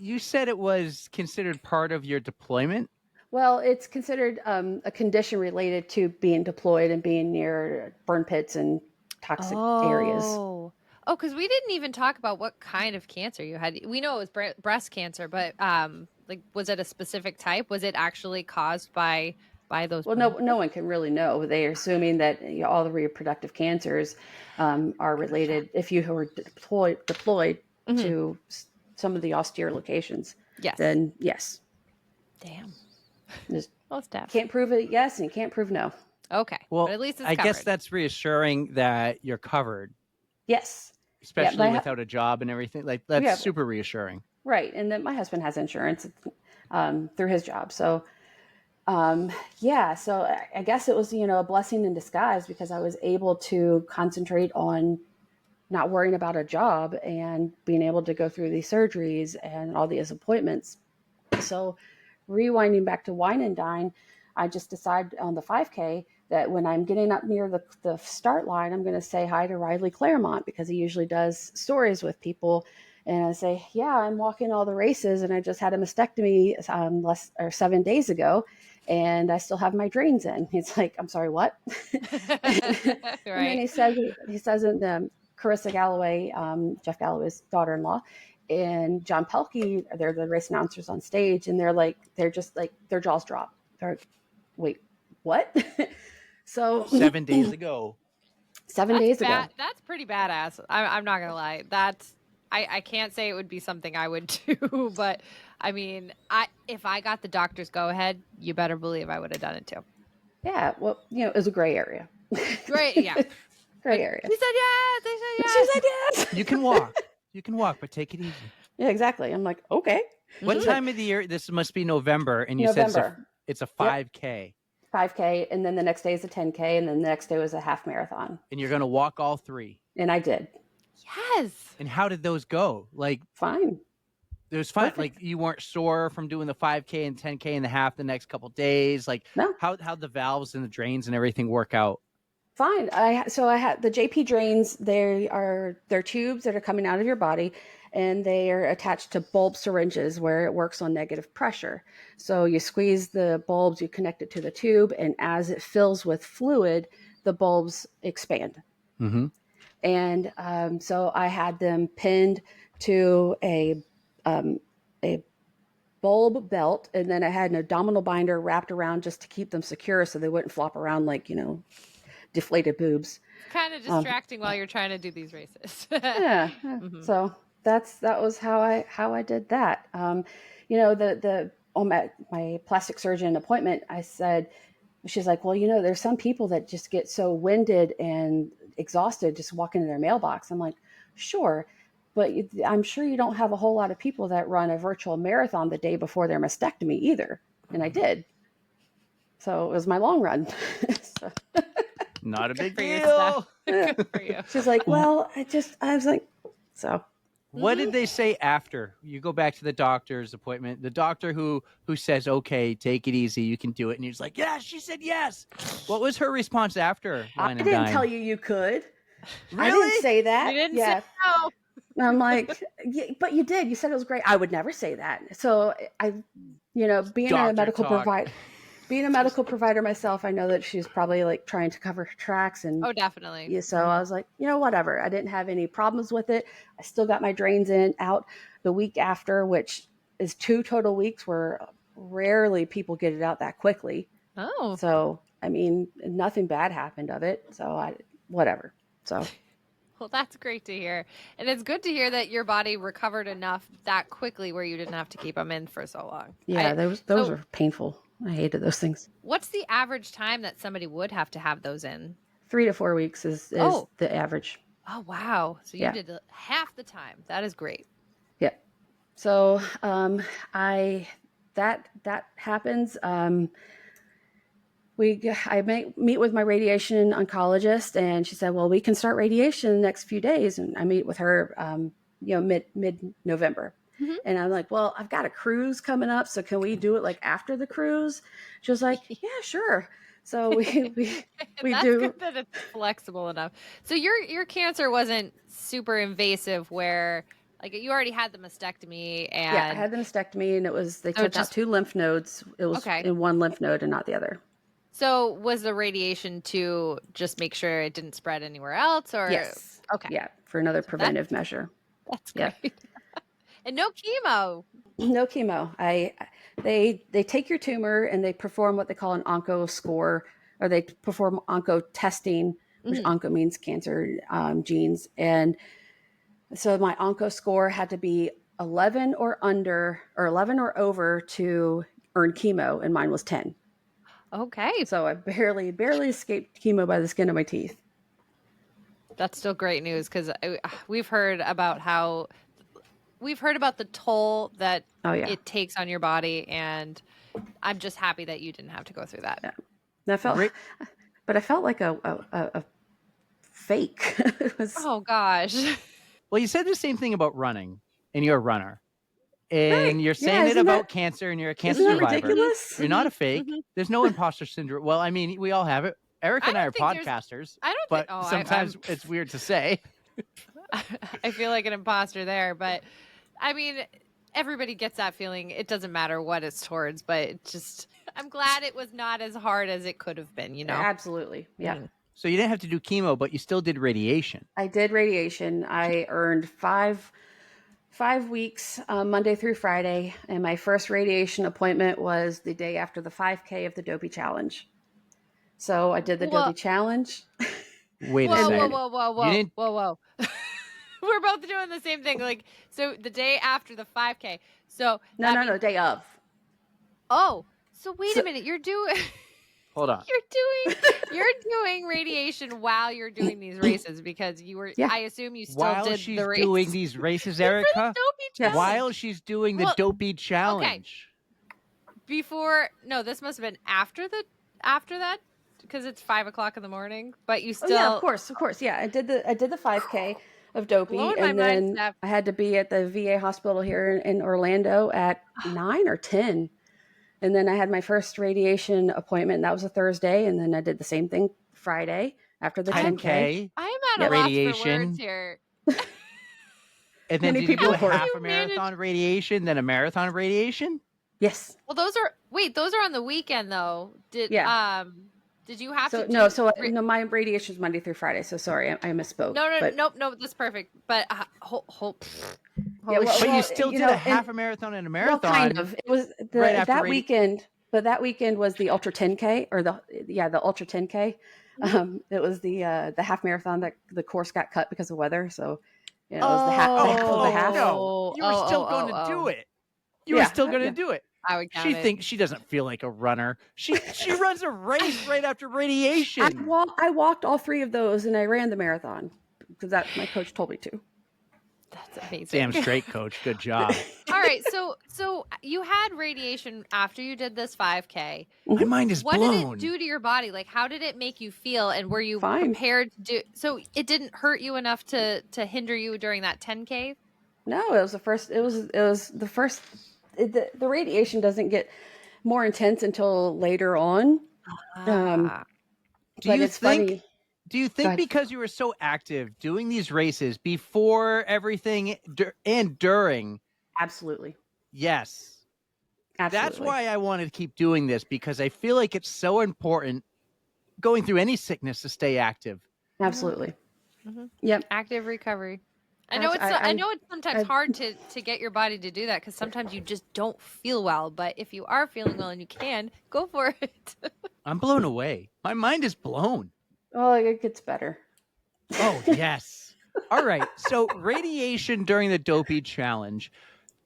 A: You said it was considered part of your deployment?
B: Well, it's considered a condition related to being deployed and being near burn pits and toxic areas.
C: Oh, because we didn't even talk about what kind of cancer you had. We know it was breast cancer, but was it a specific type? Was it actually caused by those?
B: Well, no one can really know. They are assuming that all the reproductive cancers are related. If you were deployed to some of the austere locations,
C: Yes.
B: then yes.
C: Damn.
B: Just
C: Well, Steph.
B: can't prove it yes, and you can't prove no.
C: Okay.
A: Well,
C: but at least it's
A: I
C: covered.
A: guess that's reassuring that you're covered,
B: Yes.
A: especially without a job and everything. Like that's super reassuring.
B: Right. And then my husband has insurance through his job. So, so I guess it was, a blessing in disguise because I was able to concentrate on not worrying about a job and being able to go through these surgeries and all these appointments. So rewinding back to Wine and Dine, I just decided on the 5K that when I'm getting up near the start line, I'm going to say hi to Riley Claremont because he usually does stories with people. And I say, yeah, I'm walking all the races and I just had a mastectomy 7 days ago and I still have my drains in. He's like, I'm sorry, what?
C: Right.
B: And then he says in Carissa Galloway, Jeff Galloway's daughter-in-law, and John Pelkey, they're the race announcers on stage, and they're just like their jaws drop. They're like, wait, what? So
A: 7 days ago.
B: 7 days ago.
C: That's pretty badass. I'm not gonna lie. I can't say it would be something I would do, but I mean, if I got the doctor's go ahead, you better believe I would have done it too.
B: Yeah, well, it was a gray area.
C: Great, yeah.
B: Gray area.
C: She said yes. They said yes.
B: She said yes.
A: You can walk, but take it easy.
B: Yeah, exactly. I'm like, okay.
A: What time of the year? This must be November, and you
B: November.
A: said it's a 5K.
B: 5K, and then the next day is a 10K, and then the next day was a half marathon.
A: And you're going to walk all 3.
B: And I did.
C: Yes.
A: And how did those go? Like,
B: fine.
A: It was fun.
B: Perfect.
A: Like you weren't sore from doing the 5K and 10K and the half the next couple of days. Like
B: no.
A: How the valves and the drains and everything work out?
B: Fine. I had the JP drains. They're tubes that are coming out of your body, and they are attached to bulb syringes where it works on negative pressure. So you squeeze the bulbs, you connect it to the tube, and as it fills with fluid, the bulbs expand.
A: Mm-hmm.
B: And so I had them pinned to a bulb belt, and then I had an abdominal binder wrapped around just to keep them secure so they wouldn't flop around like, deflated boobs.
C: Kind of distracting while you're trying to do these races.
B: Yeah. Mm-hmm. So that was how I did that. On my plastic surgeon appointment, I said, she's like, well, there's some people that just get so winded and exhausted just walking in their mailbox. I'm like, sure. But I'm sure you don't have a whole lot of people that run a virtual marathon the day before their mastectomy either. And I did. So it was my long run. So.
A: Not a big deal.
C: Good for you.
B: She's like, well, I was like, so.
A: What did they say after? You go back to the doctor's appointment, the doctor who says, okay, take it easy, you can do it. And he's like, yeah, she said yes. What was her response after?
B: I didn't tell you could.
A: Really?
B: I didn't say that.
C: You didn't say no.
B: And I'm like, yeah, but you did. You said it was great. I would never say that. So being a medical provider. Being a medical provider myself, I know that she's probably like trying to cover her tracks. And
C: oh, definitely.
B: Yeah, so I was like, whatever. I didn't have any problems with it. I still got my drains out the week after, which is 2 total weeks where rarely people get it out that quickly.
C: Oh.
B: So, I mean, nothing bad happened of it. So whatever. So.
C: Well, that's great to hear. And it's good to hear that your body recovered enough that quickly where you didn't have to keep them in for so long.
B: Yeah, those are painful. I hated those things.
C: What's the average time that somebody would have to have those in? 3
B: to 4 weeks is the average.
C: Oh, wow. So you did half the time. That is great.
B: Yeah. So that happens. I meet with my radiation oncologist, and she said, well, we can start radiation in the next few days. And I meet with her, mid-November. Mm-hmm. And I'm like, well, I've got a cruise coming up, so can we do it like after the cruise? She was like, yeah, sure. So we
C: That's
B: do.
C: Good that it's flexible enough. So your cancer wasn't super invasive, where like you already had the mastectomy, and
B: I had the mastectomy, and they took out 2 lymph nodes. It was in one lymph node and not the other.
C: So was the radiation to just make sure it didn't spread anywhere else, or
B: yes,
C: okay,
B: yeah, for another preventive measure.
C: That's great. Yeah. And no chemo.
B: No chemo. They take your tumor and they perform what they call an onco score, or they perform onco testing, which onco means cancer genes. And so my onco score had to be 11 or under or 11 or over to earn chemo, and mine was 10.
C: Okay.
B: So I barely escaped chemo by the skin of my teeth.
C: That's still great news, because we've heard about the toll that it takes on your body, and I'm just happy that you didn't have to go through that.
B: Yeah. And I felt like a fake.
C: Oh gosh.
A: Well, you said the same thing about running, and you're a runner. And you're saying it about cancer, and you're a cancer survivor.
B: Isn't that ridiculous?
A: You're not a fake. There's no imposter syndrome. Well, I mean, we all have it. Eric and I are podcasters. But sometimes it's weird to say.
C: I feel like an imposter there, but I mean, everybody gets that feeling. It doesn't matter what it's towards, but I'm glad it was not as hard as it could have been,
B: Absolutely. Yeah.
A: So you didn't have to do chemo, but you still did radiation.
B: I did radiation. I earned 5 weeks, Monday through Friday. And my first radiation appointment was the day after the 5K of the Dopey Challenge. So I did the Dopey Challenge.
A: Wait a second.
C: Whoa. We're both doing the same thing. Like, so the day after the 5K. So
B: no, day of.
C: Oh, so wait a minute. You're doing.
A: Hold on.
C: You're doing radiation while you're doing these races, because you were. Yeah. I assume you still
A: while
C: did
A: she's
C: the race.
A: doing these races, Erica. While she's doing the Dopey Challenge.
C: Okay. This must have been after that, because it's 5:00 in the morning. But you still.
B: Oh, yeah, of course. Yeah, I did the 5K of Dopey, and then I had to be at the VA hospital here in Orlando at 9 or 10. And then I had my first radiation appointment, and that was a Thursday. And then I did the same thing Friday after the 10K.
C: I'm at a loss for words here.
A: And then did you do half a marathon radiation, then a marathon radiation?
B: Yes.
C: Well, those are on the weekend though. Did you have to?
B: So my radiation is Monday through Friday. So sorry, I misspoke.
C: No, that's perfect. But
A: but you still did a half a marathon and a marathon.
B: Well, kind of. It was that weekend, but that weekend was the Ultra 10K or the Ultra 10K. It was the half marathon that the course got cut because of weather. So it was the half.
A: No, you were still going to do it. You were still going to do it.
C: I would count
A: she thinks she doesn't feel like a runner. She runs a race right after radiation.
B: I walked all 3 of those, and I ran the marathon because my coach told me to.
C: That's amazing.
A: Damn straight, coach. Good job.
C: All right, so you had radiation after you did this 5K.
A: My mind is blown.
C: What did it do to your body? Like, how did it make you feel? And were you prepared to do? So it didn't hurt you enough to hinder you during that 10K?
B: No, it was the first. It was the first. The radiation doesn't get more intense until later on.
A: Do you think because you were so active doing these races before everything and during?
B: Absolutely.
A: Yes.
B: Absolutely.
A: That's why I wanted to keep doing this, because I feel like it's so important going through any sickness to stay active.
B: Absolutely.
C: Mm-hmm.
B: Yep.
C: Active recovery. I know it's sometimes hard to get your body to do that, because sometimes you just don't feel well. But if you are feeling well and you can, go for it.
A: I'm blown away. My mind is blown.
B: Oh, it gets better.
A: Oh, yes. All right. So radiation during the Dopey Challenge,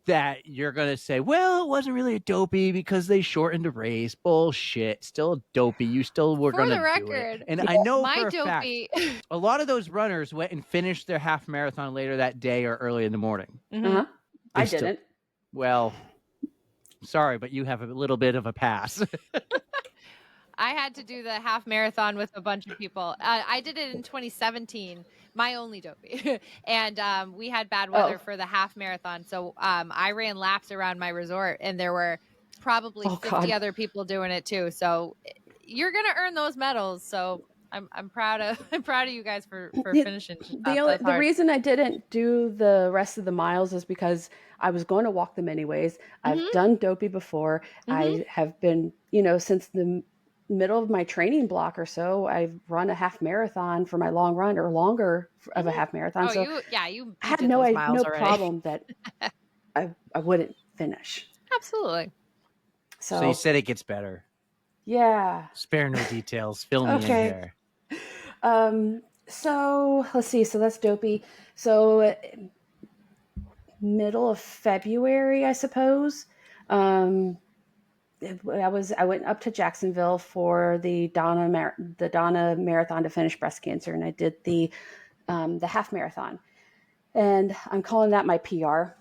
A: that you're going to say, well, it wasn't really a Dopey because they shortened the race. Bullshit. Still Dopey. You still were going to do it. And I know for a fact, a lot of those runners went and finished their half marathon later that day or early in the morning.
B: Mm-hmm. I didn't.
A: Well, sorry, but you have a little bit of a pass.
C: I had to do the half marathon with a bunch of people. I did it in 2017, my only Dopey. And we had bad weather for the half marathon. So I ran laps around my resort, and there were probably 50 other people doing it too. So you're going to earn those medals. So I'm proud of you guys for finishing.
B: The reason I didn't do the rest of the miles is because I was going to walk them anyways. Mm-hmm. I've done Dopey before. Mm-hmm. I have been, since the middle of my training block or so, I've run a half marathon for my long run or longer of a half marathon.
C: You
B: I had no problem that I wouldn't finish.
C: Absolutely.
A: So you said it gets better.
B: Yeah.
A: Spare no details. Fill me in here.
B: So let's see. So that's Dopey. So middle of February, I suppose. I went up to Jacksonville for the Donna Marathon to finish breast cancer, and I did the half marathon, and I'm calling that my PR.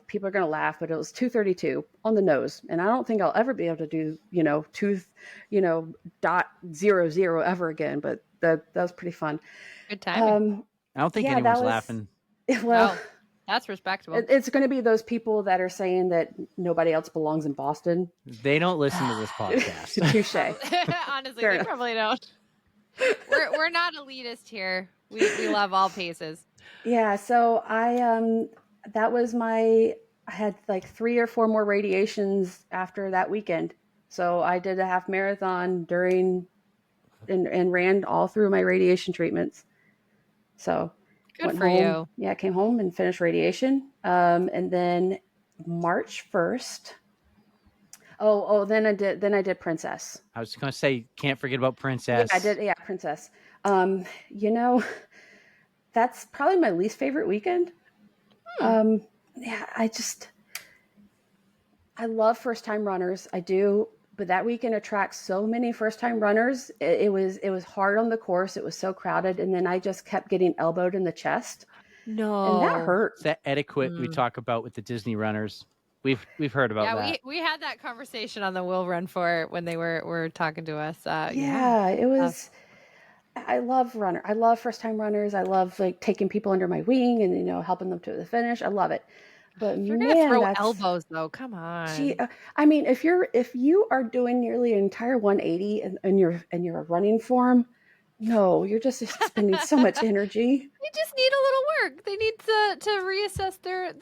B: People are going to laugh, but it was 2:32 on the nose, and I don't think I'll ever be able to do .00 ever again. But that was pretty fun.
C: Good timing.
A: I don't think anyone's laughing.
B: Well,
C: that's respectable.
B: It's going to be those people that are saying that nobody else belongs in Boston.
A: They don't listen to this podcast.
B: Touche.
C: Honestly, they probably don't. We're not elitist here. We love all paces.
B: Yeah. So I had like 3 or 4 more radiations after that weekend. So I did a half marathon and ran all through my radiation treatments. So
C: good for you.
B: Yeah, came home and finished radiation. And then March 1st. Then I did Princess.
A: I was going to say, can't forget about Princess.
B: Yeah, I did. Yeah, Princess. That's probably my least favorite weekend. Yeah, I love first time runners. I do, but that weekend attracts so many first time runners. It was hard on the course. It was so crowded, and then I just kept getting elbowed in the chest.
C: No,
B: and that hurt.
A: It's that etiquette we talk about with the Disney runners. We've heard about that.
C: Yeah, we had that conversation on the Will Run For when they were talking to us.
B: It was. I love I love first time runners. I love like taking people under my wing and helping them to the finish. I love it. But
C: you're gonna throw elbows though. Come on.
B: I mean, if you are doing nearly an entire 180 in your running form, no, you're just spending so much energy.
C: They just need a little work. They need to reassess their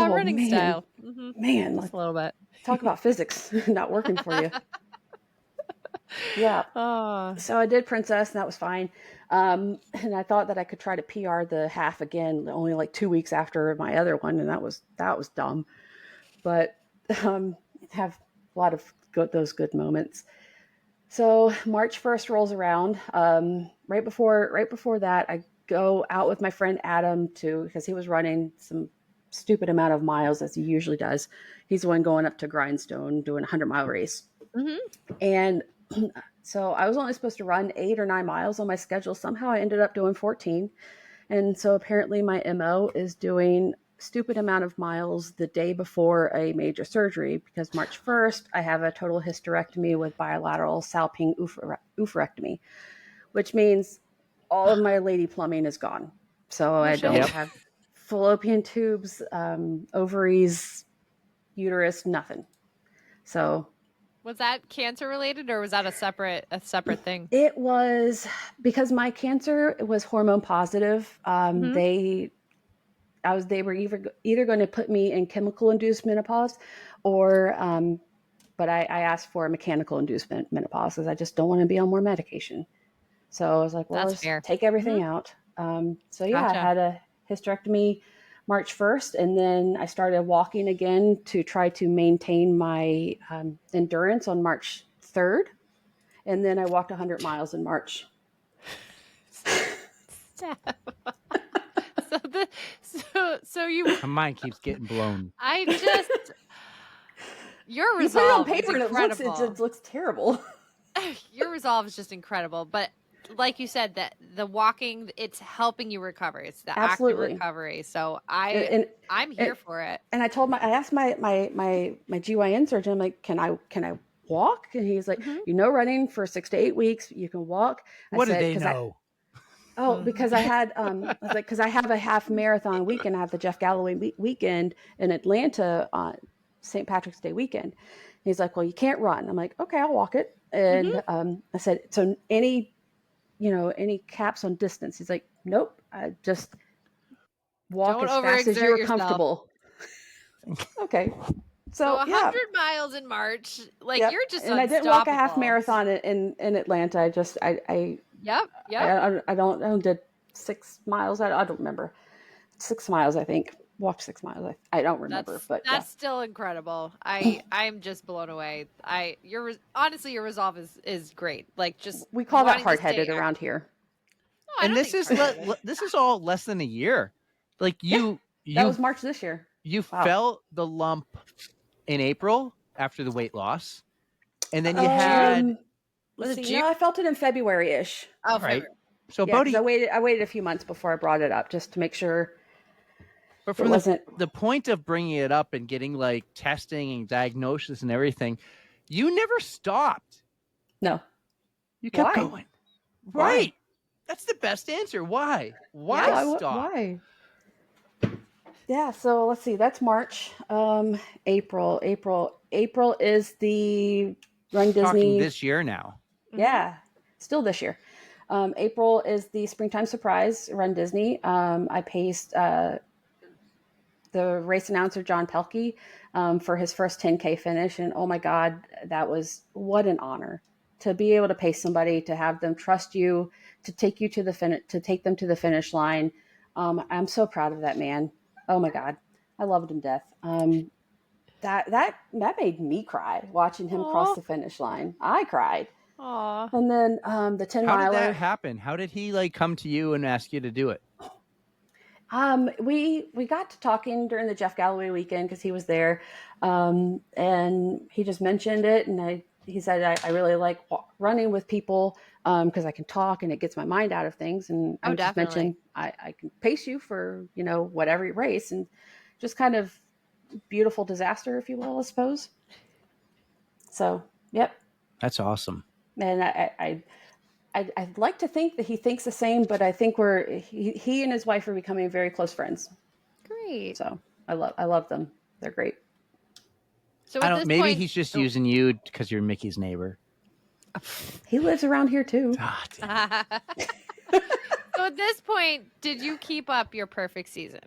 C: running style. Mm-hmm.
B: Man,
C: just a little bit.
B: Talk about physics not working for you. Yeah. So I did Princess, and that was fine. And I thought that I could try to PR the half again, only like 2 weeks after my other one, and that was dumb. But have a lot of those good moments. So March 1st rolls around. Right before that, I go out with my friend Adam because he was running some stupid amount of miles as he usually does. He's the one going up to Grindstone doing a 100-mile race. Mm-hmm. And so I was only supposed to run 8 or 9 miles on my schedule. Somehow I ended up doing 14. And so apparently my MO is doing stupid amount of miles the day before a major surgery, because March 1st, I have a total hysterectomy with bilateral salping oophorectomy, which means all of my lady plumbing is gone. So I don't have fallopian tubes, ovaries, uterus, nothing. So
C: was that cancer related, or was that a separate thing?
B: It was because my cancer was hormone positive. They were either going to put me in chemical induced menopause, or but I asked for a mechanical induced menopause because I just don't want to be on more medication. So I was like, well, let's take everything out. So yeah, gotcha. I had a hysterectomy March 1st, and then I started walking again to try to maintain my endurance on March 3rd. And then I walked 100 miles in March.
C: So you.
A: My mind keeps getting blown.
C: Your resolve
B: you put it on paper
C: is incredible.
B: And it looks terrible.
C: Your resolve is just incredible, but like you said, that the walking, it's helping you recover. It's the active recovery. So I'm here for it.
B: And I asked my GYN surgeon, I'm like, can I walk? And he's like, running for 6 to 8 weeks, you can walk.
A: What do they know?
B: Because I had, because I have a half marathon weekend. I have the Jeff Galloway weekend in Atlanta on St. Patrick's Day weekend. He's like, well, you can't run. I'm like, okay, I'll walk it. And I said, so any caps on distance? He's like, nope, I just walk as fast as you're comfortable. Okay. So
C: 100 miles in March, you're just
B: and I didn't walk a half marathon in Atlanta. I just, I did 6 miles. I don't remember. 6 miles, I think. Walked 6 miles. I don't remember, but
C: that's still incredible. I'm just blown away. Your resolve is great. Like, just
B: we call that hard-headed around here.
A: No, and this is all less than a year. Like you
B: That was March this year.
A: You felt the lump in April after the weight loss, and then you had.
B: Let's see. No, I felt it in February-ish.
C: Oh,
A: right. So
B: yeah, I waited a few months before I brought it up just to make sure.
A: But from the point of bringing it up and getting like testing and diagnosis and everything, you never stopped.
B: No.
A: You kept going.
B: Why?
A: Right. That's the best answer. Why? Why stop?
B: Why? Yeah, so let's see. That's March. April is the Run Disney.
A: Talking this year now.
B: Yeah, still this year. April is the Springtime Surprise Run Disney. I paced the race announcer John Pelkey for his first 10K finish, and oh my God, that was what an honor to be able to pace somebody, to have them trust you, to take you to take them to the finish line. I'm so proud of that man. Oh my God, I loved him to death. That made me cry watching him cross the finish line. I cried.
C: Aww.
B: And then the 10 miler.
A: How did that happen? How did he like come to you and ask you to do it?
B: We got to talking during the Jeff Galloway weekend because he was there, and he just mentioned it, and he said I really like running with people because I can talk and it gets my mind out of things, and I just mentioned I can pace you for whatever race, and just kind of beautiful disaster, if you will, I suppose. So yep,
A: that's awesome.
B: And I'd like to think that he thinks the same, but I think he and his wife are becoming very close friends.
C: Great.
B: So I love them. They're great.
C: So
A: maybe he's just using you because you're Mickey's neighbor.
B: He lives around here too.
C: So at this point, did you keep up your perfect season?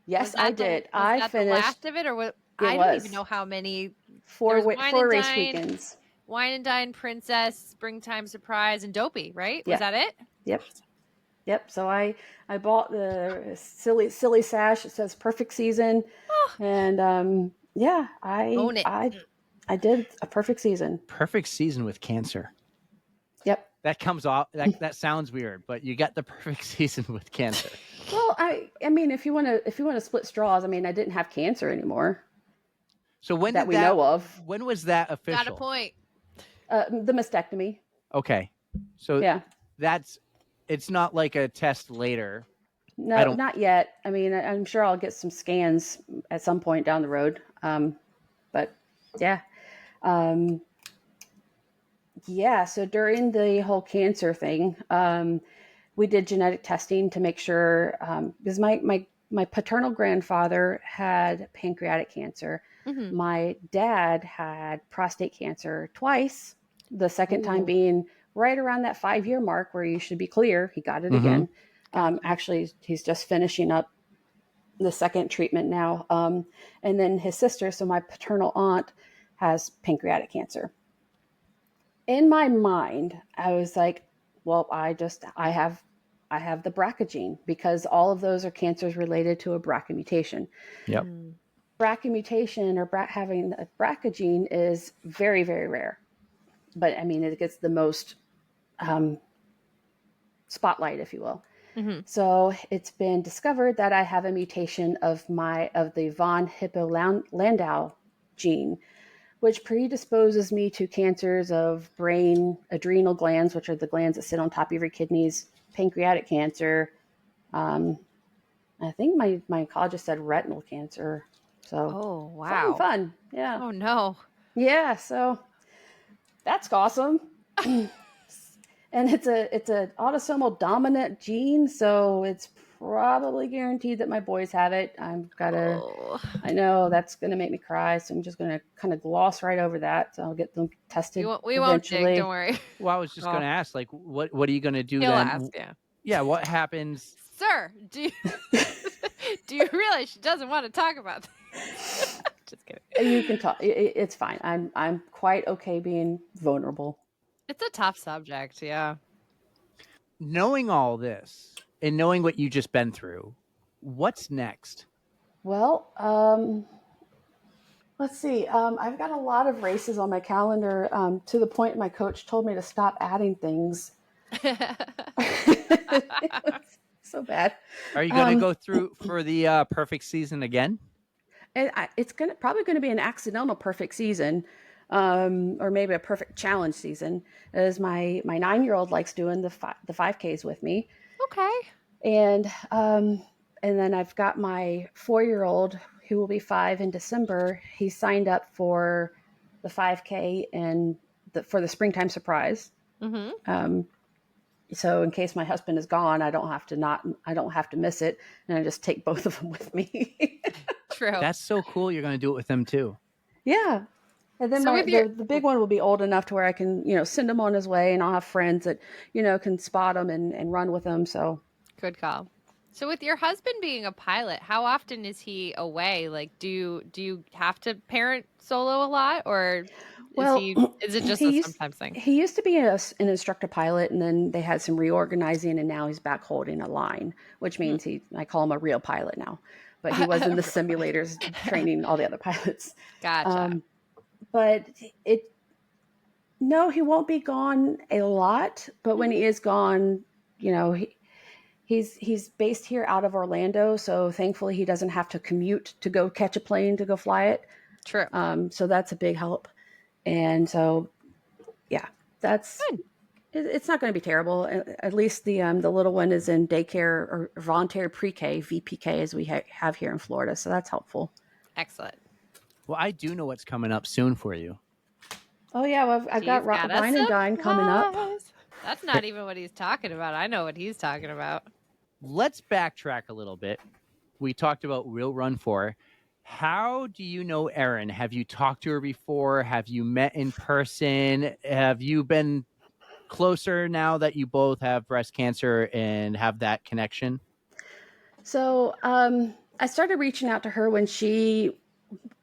B: Yes, I did.
C: I
B: finished
C: the last of it, or what? I don't even know how many.
B: Four race weekends.
C: Wine and Dine, Princess, Springtime Surprise, and Dopey, right? Was that it?
B: Yep. So I bought the silly sash. It says perfect season, and
C: own it.
B: I did a perfect season.
A: Perfect season with cancer.
B: Yep.
A: That comes off. That sounds weird, but you got the perfect season with cancer.
B: Well, I mean, if you want to split straws, I mean, I didn't have cancer anymore.
A: So when
B: that we know of.
A: When was that official?
C: Got a point.
B: The mastectomy.
A: Okay. So
B: yeah,
A: it's not like a test later.
B: No, not yet. I mean, I'm sure I'll get some scans at some point down the road. But yeah. So during the whole cancer thing, we did genetic testing to make sure, because my paternal grandfather had pancreatic cancer. Mm-hmm. My dad had prostate cancer twice, the second time being right around that 5-year mark where you should be clear. He got it again. Actually, he's just finishing up the second treatment now. And then his sister, so my paternal aunt, has pancreatic cancer. In my mind, I was like, well, I have the BRCA gene because all of those are cancers related to a BRCA mutation.
A: Yep.
B: BRCA mutation or having a BRCA gene is very, very rare. But I mean, it gets the most spotlight, if you will. Mm-hmm. So it's been discovered that I have a mutation of the von Hippel-Lindau gene, which predisposes me to cancers of brain, adrenal glands, which are the glands that sit on top of your kidneys, pancreatic cancer. I think my oncologist said retinal cancer. So,
C: oh wow,
B: fun, yeah.
C: Oh no,
B: yeah. So that's awesome. And it's a autosomal dominant gene, so it's probably guaranteed that my boys have it. I know that's gonna make me cry, so I'm just gonna kind of gloss right over that. So I'll get them tested.
C: We won't dig, don't worry.
A: Well, I was just gonna ask, like, what are you gonna do
C: He'll
A: then?
C: Ask,
A: yeah. What happens,
C: sir? Do you realize she doesn't want to talk about this? Just kidding.
B: You can talk. It's fine. I'm quite okay being vulnerable.
C: It's a tough subject, yeah.
A: Knowing all this and knowing what you just been through, what's next?
B: Well, let's see. I've got a lot of races on my calendar to the point my coach told me to stop adding things. It's so bad.
A: Are you going to go through for the perfect season again?
B: It's probably going to be an accidental perfect season, or maybe a perfect challenge season. As my 9-year-old likes doing the 5Ks with me.
C: Okay.
B: And then I've got my 4-year-old who will be 5 in December. He signed up for the 5K and for the springtime surprise.
C: Mm-hmm.
B: So in case my husband is gone, I don't have to miss it, and I just take both of them with me.
C: True.
A: That's so cool. You're going to do it with them too.
B: Yeah. And then the big one will be old enough to where I can, send him on his way, and I'll have friends that, can spot him and run with him. So
C: good call. So with your husband being a pilot, how often is he away? Like, do you have to parent solo a lot, or is it just a sometimes thing?
B: He used to be an instructor pilot, and then they had some reorganizing, and now he's back holding a line, which means I call him a real pilot now. But he was in the simulators training all the other pilots.
C: Gotcha.
B: But he won't be gone a lot. But when he is gone, he's based here out of Orlando. So thankfully he doesn't have to commute to go catch a plane to go fly it.
C: True.
B: So that's a big help. And so, yeah, that's good. It's not going to be terrible. At least the little one is in daycare or voluntary pre-K, VPK, as we have here in Florida. So that's helpful.
C: Excellent.
A: Well, I do know what's coming up soon for you.
B: Oh, yeah. Well, I've got Wine and Dine coming up.
C: That's not even what he's talking about. I know what he's talking about.
A: Let's backtrack a little bit. We talked about We'll Run For. How do you know Erin? Have you talked to her before? Have you met in person? Have you been closer now that you both have breast cancer and have that connection?
B: So I started reaching out to her when she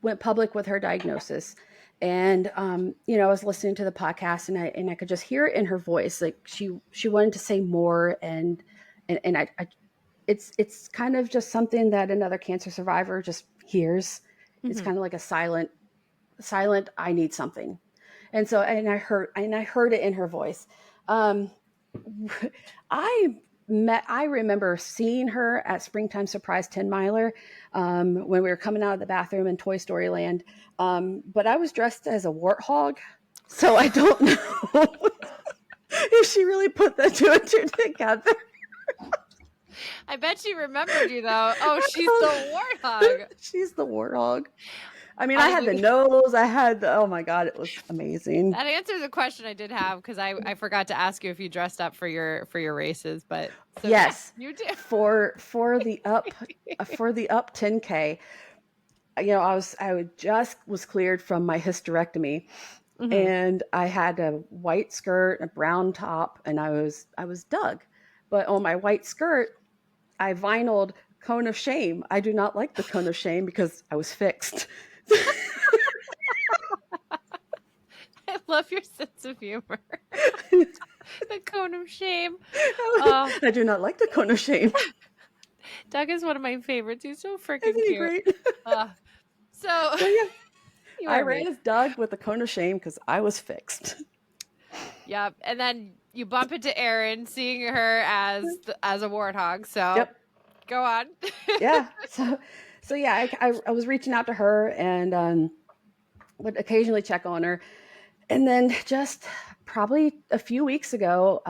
B: went public with her diagnosis. And, I was listening to the podcast, and I could just hear it in her voice. Like she wanted to say more. And it's kind of just something that another cancer survivor just hears. Mm-hmm. It's kind of like a silent, I need something. And so, I heard it in her voice. I remember seeing her at Springtime Surprise 10 Miler when we were coming out of the bathroom in Toy Story Land. But I was dressed as a warthog, so I don't know if she really put the two and two together.
C: I bet she remembered you, though. Oh, she's the warthog.
B: She's the warthog. I mean, I had the nose. Oh my God, it was amazing.
C: That answers a question I did have, because I forgot to ask you if you dressed up for your races, but so
B: yes,
C: you did
B: for the up 10K. I just was cleared from my hysterectomy, mm-hmm. and I had a white skirt, a brown top, and I was Doug, but on my white skirt, I vinyled Cone of Shame. I do not like the Cone of Shame because I was fixed.
C: I love your sense of humor. The Cone of Shame.
B: I do not like the Cone of Shame.
C: Doug is one of my favorites. He's so freaking cute.
B: Great?
C: So
B: yeah, I ran as Doug with the Cone of Shame because I was fixed.
C: Yep, and then you bump into Erin, seeing her as a warthog. So
B: yep.
C: Go on.
B: Yeah. So yeah, I was reaching out to her and would occasionally check on her. And then just probably a few weeks ago,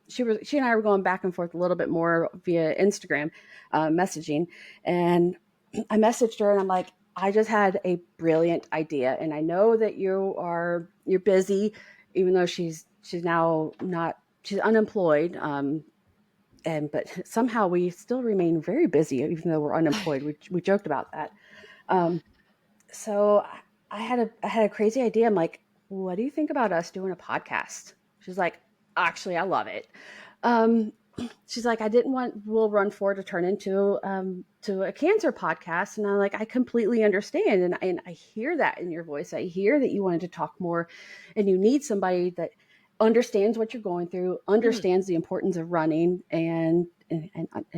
B: she and I were going back and forth a little bit more via Instagram messaging. And I messaged her and I'm like, I just had a brilliant idea. And I know that you're busy, even though she's unemployed. But somehow we still remain very busy, even though we're unemployed. We joked about that. So I had a crazy idea. I'm like, what do you think about us doing a podcast? She's like, actually, I love it. She's like, I didn't want We'll Run For to turn into to a cancer podcast. And I'm like, I completely understand. And I hear that in your voice. I hear that you wanted to talk more and you need somebody that understands what you're going through, understands the importance of running and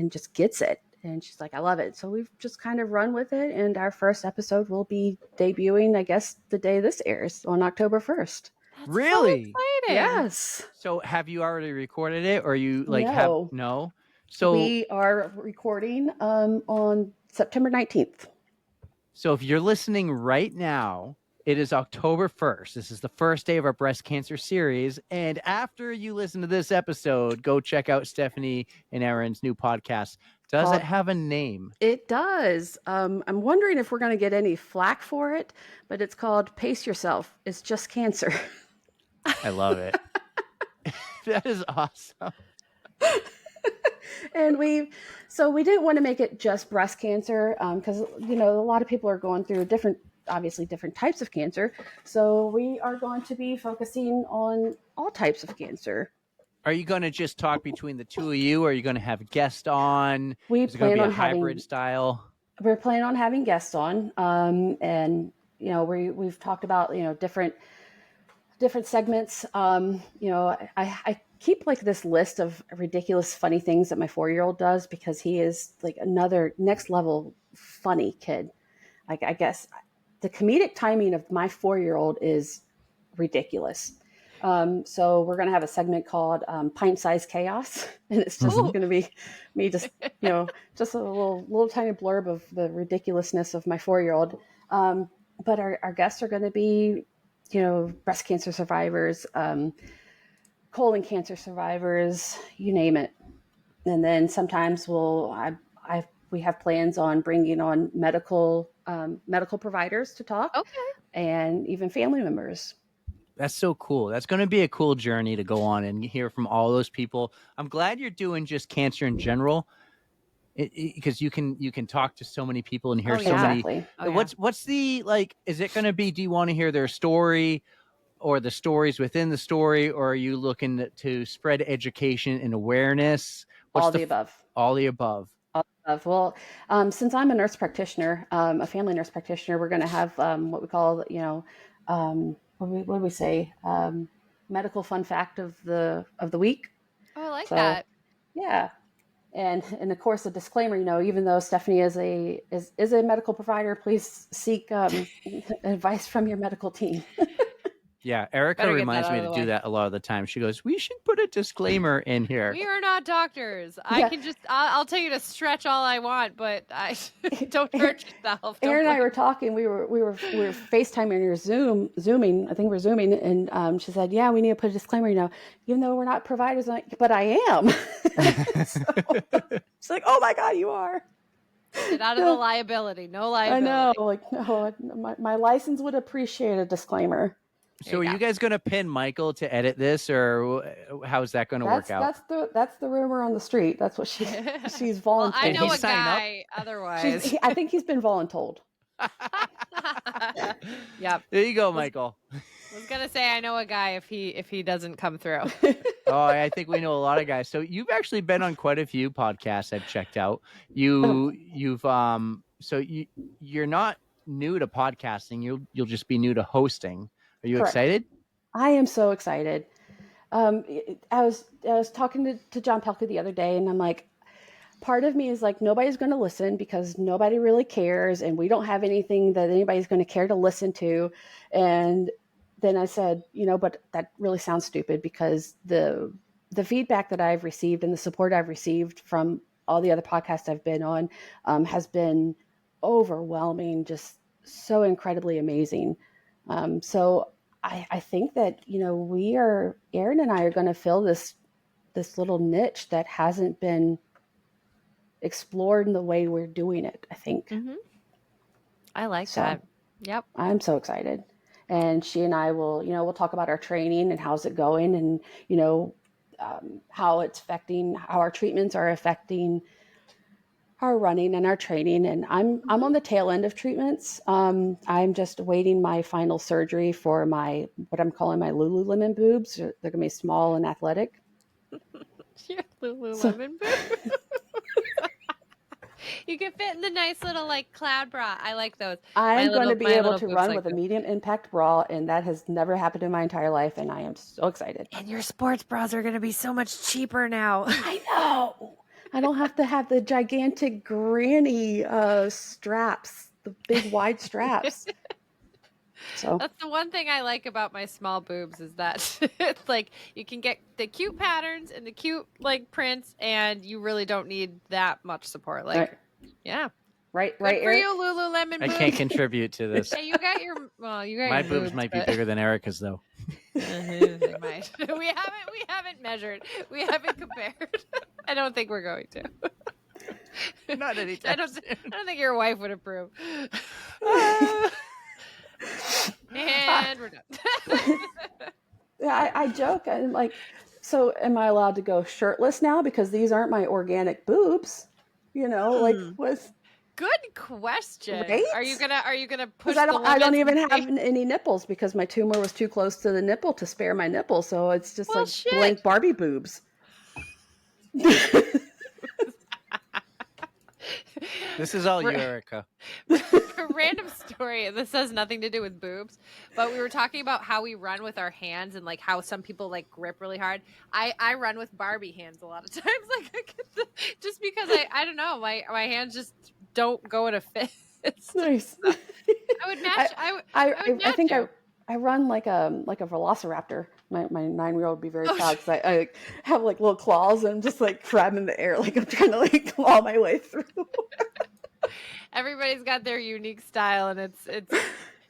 B: just gets it. And she's like, I love it. So we've just kind of run with it. And our first episode will be debuting, I guess, the day this airs on October 1st.
C: That's
A: really?
C: so exciting.
B: Yes.
A: So have you already recorded it or you
B: No.
A: No? So
B: we are recording on September 19th.
A: So if you're listening right now, it is October 1st. This is the first day of our breast cancer series. And after you listen to this episode, go check out Stephanie and Aaron's new podcast. Does it have a name?
B: It does. I'm wondering if we're going to get any flack for it, but it's called Pace Yourself. It's just cancer.
A: I love it. That is awesome.
B: And we didn't want to make it just breast cancer because, a lot of people are going through different types of cancer. So we are going to be focusing on all types of cancer.
A: Are you going to just talk between the two of you? Or are you going to have a guest on?
B: Is it going to be a
A: hybrid style?
B: We're planning on having guests on. And, we've talked about, different segments. I keep like this list of ridiculous, funny things that my 4-year-old does because he is like another next level funny kid. Like, I guess the comedic timing of my 4-year-old is ridiculous. So we're going to have a segment called Pint Size Chaos. And it's just going to be me just, just a little tiny blurb of the ridiculousness of my 4-year-old. But our guests are going to be, breast cancer survivors, colon cancer survivors, you name it. And then sometimes we have plans on bringing on medical providers to talk, and even family members.
A: That's so cool. That's going to be a cool journey to go on and hear from all those people. I'm glad you're doing just cancer in general, because you can talk to so many people and hear many. What's the, like, is it going to be, do you want to hear their story or the stories within the story, or are you looking to spread education and awareness?
B: All the above.
A: All the above.
B: Well, since I'm a nurse practitioner, a family nurse practitioner, we're going to have what we call, what do we say? Medical fun fact of the week.
C: Oh, I like that.
B: Yeah. And of course, a disclaimer, even though Stephanie is a medical provider, please seek advice from your medical team.
A: Yeah, Erica reminds me to do that a lot of the time. She goes, we should put a disclaimer in here.
C: We are not doctors. I can just, I'll tell you to stretch all I want, but I don't hurt yourself.
B: Aaron and I were talking. We were FaceTiming or Zooming. I think we're Zooming. And she said, yeah, we need to put a disclaimer, even though we're not providers. But I am. So, she's like, oh my God, you are.
C: Get out of the liability. No liability.
B: I know. No, my license would appreciate a discdiscllaimer.
A: So are you guys going to pin Michael to edit this, or how's that going to work out?
B: That's the rumor on the street. That's what she's volunteered.
C: Well, I know a guy otherwise.
B: I think he's been voluntold.
C: Yep.
A: There you go, Michael.
C: I was going to say I know a guy if he doesn't come through.
A: Oh, I think we know a lot of guys. So you've actually been on quite a few podcasts I've checked out. You're not new to podcasting. You'll just be new to hosting. Are you excited?
B: I am so excited. I was talking to John Pelka the other day, and I'm like, part of me is like, nobody's going to listen because nobody really cares, and we don't have anything that anybody's going to care to listen to. And then I said, but that really sounds stupid because the feedback that I've received and the support I've received from all the other podcasts I've been on has been overwhelming, just so incredibly amazing. So I think that, Aaron and I are going to fill this little niche that hasn't been explored in the way we're doing it, I think.
C: Mm-hmm. I like that. Yep.
B: I'm so excited. And she and I will, we'll talk about our training and how's it going and, how it's affecting, how our treatments are affecting our running and our training. And I'm on the tail end of treatments. I'm just awaiting my final surgery for what I'm calling my Lululemon boobs. They're going to be small and athletic.
C: Your Lululemon boobs. You can fit in the nice little cloud bra. I like those.
B: I'm going to be able to run with a medium impact bra, and that has never happened in my entire life, and I am so excited.
C: And your sports bras are going to be so much cheaper now.
B: I know. I don't have to have the gigantic granny straps, the big wide straps. So
C: That's the one thing I like about my small boobs is that it's like you can get the cute patterns and the cute like prints, and you really don't need that much support. Like,
B: right,
C: yeah,
B: right,
C: good for
B: Eric.
C: you, Lululemon
A: I
C: boobs.
A: can't contribute to this.
C: Hey, you got your
A: My boobs might be bigger than Erica's, though.
C: They might. We haven't measured. We haven't compared. I don't think we're going to.
A: Not anytime
C: I don't think your wife would approve. And we're done.
B: Yeah, I joke. I'm like, so am I allowed to go shirtless now because these aren't my organic boobs? Like with
C: Good question.
B: right?
C: Are you gonna push?
B: Because I don't even have
C: and
B: any nipples because my tumor was too close to the nipple to spare my nipple, so it's just
C: Well,
B: like
C: shit.
B: blank Barbie boobs.
A: This is all you, Erica.
C: Random story. This has nothing to do with boobs, but we were talking about how we run with our hands and like how some people like grip really hard. I run with Barbie hands a lot of times, like I get just because I don't know, my hands just don't go in a fist.
B: Nice.
C: I would match.
B: I think
C: you.
B: I run like a velociraptor. My 9-year-old would be very proud because I have like little claws and I'm just like grabbing the air like I'm trying to like claw my way through.
C: Everybody's got their unique style, and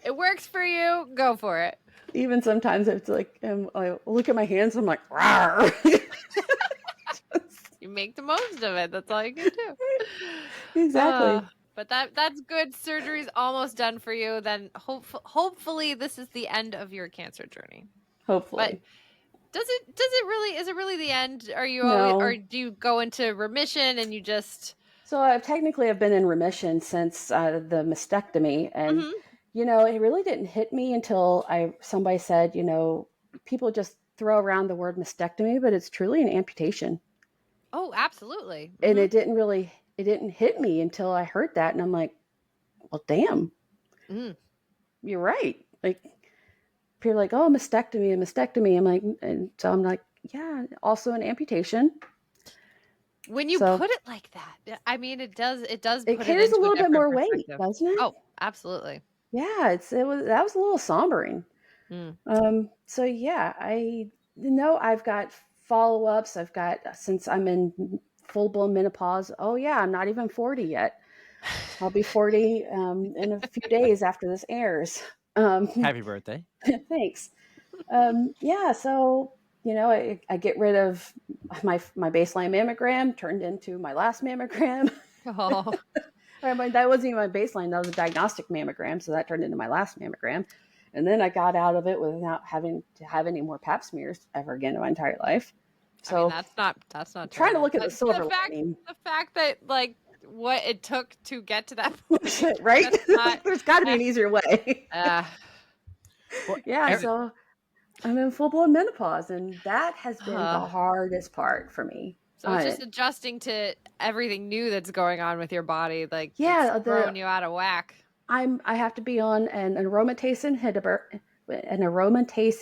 C: it works for you. Go for it.
B: Even sometimes it's like I look at my hands and I'm like, rawr.
C: You make the most of it. That's all you can do.
B: Exactly.
C: But that's good. Surgery's almost done for you. Then hopefully this is the end of your cancer journey.
B: Hopefully.
C: But is it really the end? Are you
B: No.
C: or do you go into remission and you just
B: So I've been in remission since the mastectomy, and it really didn't hit me until somebody said, people just throw around the word mastectomy, but it's truly an amputation.
C: Oh, absolutely.
B: And it didn't hit me until I heard that, and I'm like, well, damn, you're right. Like, people are like, oh, mastectomy. I'm like, and so I'm like, yeah, also an amputation.
C: When you put it like that, I mean, it does. It
B: carries a little bit more weight, doesn't it?
C: Oh, absolutely.
B: Yeah, that was a little sombering. So yeah, I've got follow-ups. Since I'm in full-blown menopause. Oh yeah, I'm not even 40 yet. I'll be 40 in a few days after this airs.
A: Happy birthday.
B: Thanks. Yeah, so I get rid of my baseline mammogram turned into my last mammogram.
C: Oh.
B: I mean, that wasn't even my baseline. That was a diagnostic mammogram, so that turned into my last mammogram. And then I got out of it without having to have any more pap smears ever again in my entire life. So
C: I mean, that's not
B: trying to look at the silver lining.
C: The fact that like what it took to get to that point,
B: right? There's got to be an easier way. Yeah, so I'm in full-blown menopause, and that has been the hardest part for me.
C: So it's just adjusting to everything new that's going on with your body, like
B: it's
C: throwing you out of whack.
B: I have to be on an aromatase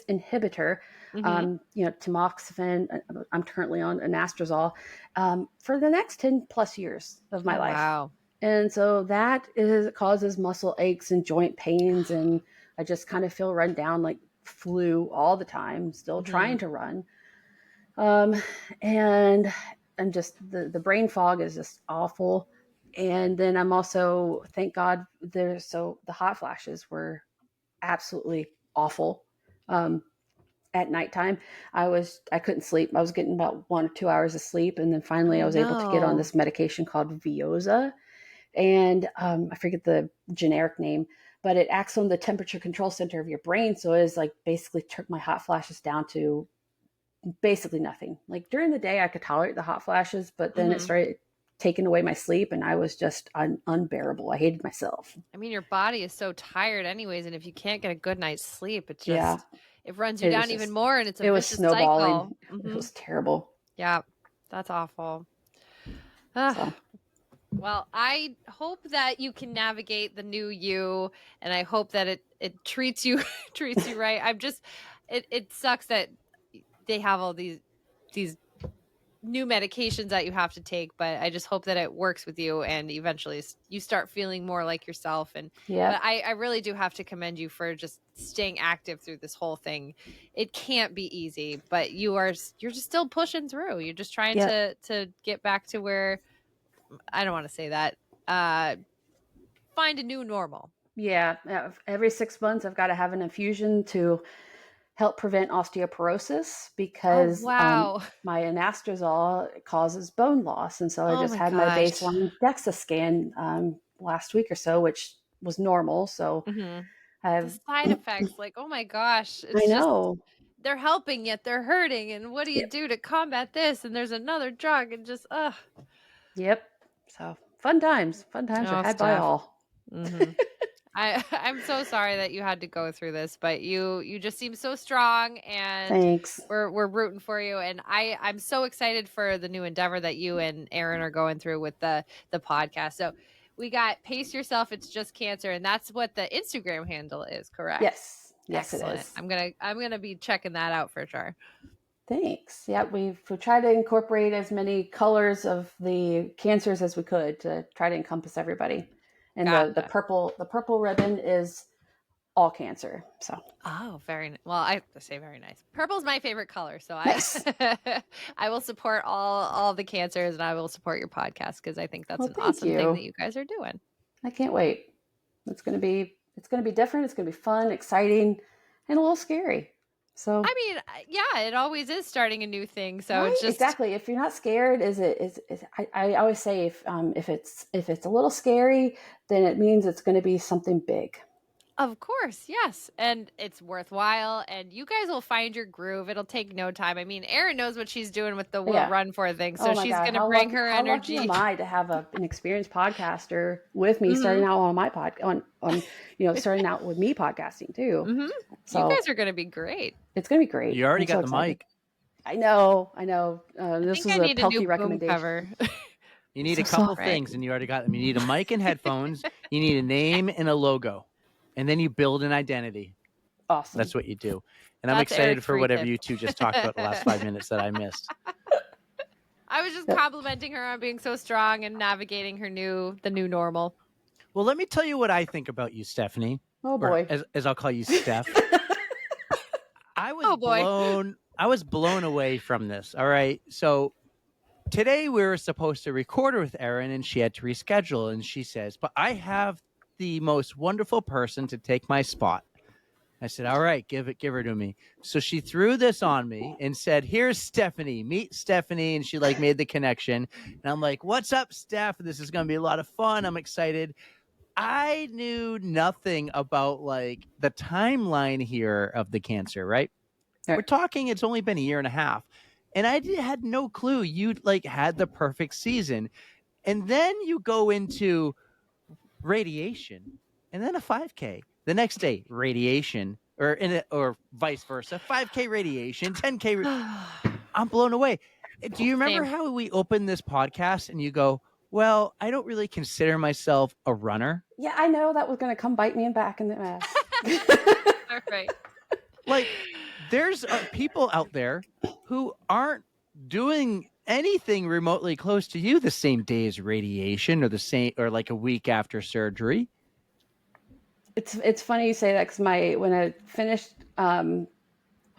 B: inhibitor, tamoxifen. I'm currently on anastrozole for the next 10 plus years of my life.
C: Wow.
B: And so that causes muscle aches and joint pains, and I just kind of feel run down like flu all the time, still trying to run. And I'm just, the brain fog is just awful. And then I'm also, thank God, the hot flashes were absolutely awful. At nighttime, I couldn't sleep. I was getting about 1 or 2 hours of sleep. And then finally I was able to get on this medication called Veoza. And I forget the generic name, but it acts on the temperature control center of your brain. So it is like basically took my hot flashes down to basically nothing. Like during the day, I could tolerate the hot flashes, but then it started taking away my sleep, and I was just unbearable. I hated myself.
C: I mean, your body is so tired anyways, and if you can't get a good night's sleep, it just it runs you down even more, and it was
B: snowballing.
C: Cycle.
B: It was terrible.
C: Yeah, that's awful. Well, I hope that you can navigate the new you, and I hope that it treats you right. It sucks that they have all these new medications that you have to take, but I just hope that it works with you and eventually you start feeling more like yourself. And but I really do have to commend you for just staying active through this whole thing. It can't be easy, but you're just still pushing through. You're just trying to get back to where, I don't want to say that, find a new normal.
B: Yeah. Every 6 months, I've got to have an infusion to help prevent osteoporosis because my anastrozole causes bone loss. And so I just had my baseline DEXA scan last week or so, which was normal. So I have
C: the side effects, like, oh my gosh. It's
B: I know.
C: Just, they're helping yet they're hurting. And what do you do to combat this? And there's another drug and just,
B: Yep. So fun times are had by all.
C: I'm so sorry that you had to go through this, but you just seem so strong, and
B: thanks.
C: We're rooting for you, and I'm so excited for the new endeavor that you and Aaron are going through with the podcast. So we got Pace Yourself, It's Just Cancer, and that's what the Instagram handle is, correct?
B: Yes,
C: excellent.
B: It is.
C: I'm gonna be checking that out for sure.
B: Thanks. Yeah, we've tried to incorporate as many colors of the cancers as we could to try to encompass everybody. And the purple ribbon is all cancer. So
C: very nice. Well, I have to say very nice. Purple's my favorite color, so
B: nice.
C: I will support all the cancers, and I will support your podcast because I think that's an awesome thing that you guys are doing.
B: I can't wait. It's gonna be different. It's gonna be fun, exciting, and a little scary. So
C: I mean, yeah, it always is starting a new thing. So
B: right?
C: It's just
B: exactly. If you're not scared, I always say if it's a little scary, then it means it's going to be something big.
C: Of course, yes, and it's worthwhile, and you guys will find your groove. It'll take no time. I mean, Erin knows what she's doing with the We'll Run For thing, so she's going to bring her energy.
B: How lucky am I to have an experienced podcaster with me starting out on my starting out with me podcasting too.
C: So you guys are going to be great.
B: It's going to be great.
A: You already got the mic.
B: I know. This is a Pelkey recommendation.
C: Cover.
A: You need a couple things, and you already got them. You need a mic and headphones. You need a name and a logo. And then you build an identity.
B: Awesome.
A: That's what you do. And I'm excited for whatever you two just talked about the last 5 minutes that I missed.
C: I was just complimenting her on being so strong and navigating the new normal.
A: Well, let me tell you what I think about you, Stephanie.
B: Oh, boy.
A: As I'll call you, Steph. I was blown away from this. All right. So today we were supposed to record with Erin, and she had to reschedule. And she says, but I have the most wonderful person to take my spot. I said, all right, give her to me. So she threw this on me and said, here's Stephanie, meet Stephanie. And she made the connection. And I'm like, what's up, Steph? This is going to be a lot of fun. I'm excited. I knew nothing about the timeline here of the cancer, right? We're talking, it's only been a year and a half. And I had no clue you had the perfect season. And then you go into radiation, and then a 5K. The next day, radiation, or vice versa. 5K radiation, 10K. I'm blown away. Do you remember how we opened this podcast and you go, well, I don't really consider myself a runner?
B: Yeah, I know that was going to come bite me back in the ass.
C: All right.
A: There's people out there who aren't doing anything remotely close to you the same day as radiation or a week after surgery.
B: It's funny you say that because when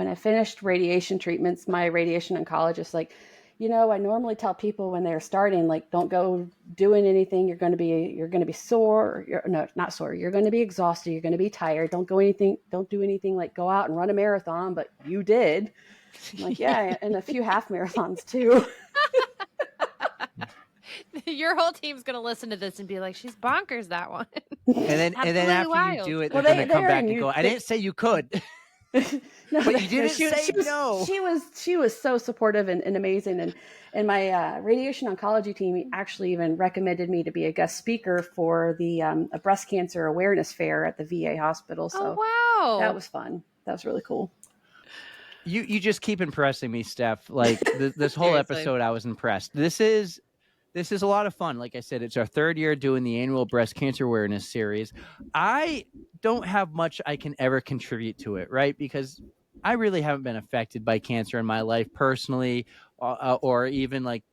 B: I finished radiation treatments, my radiation oncologist I normally tell people when they're starting don't go doing anything. You're going to be sore. Not sore. You're going to be exhausted. You're going to be tired. Don't do anything go out and run a marathon. But you did. I'm yeah, and a few half marathons too.
C: Your whole team's gonna listen to this and be like, "She's bonkers, that one."
A: And then after wild. You do it, they're gonna come back and go, "I didn't say you could."
B: No,
A: but you didn't say no.
B: She was so supportive and amazing, and my radiation oncology team actually even recommended me to be a guest speaker for the a breast cancer awareness fair at the VA hospital. So
C: wow,
B: that was fun. That was really cool.
A: You just keep impressing me, Steph. This whole episode, I was impressed. This is a lot of fun. Like I said, it's our third year doing the annual breast cancer awareness series. I don't have much I can ever contribute to it, right? Because I really haven't been affected by cancer in my life personally. or even like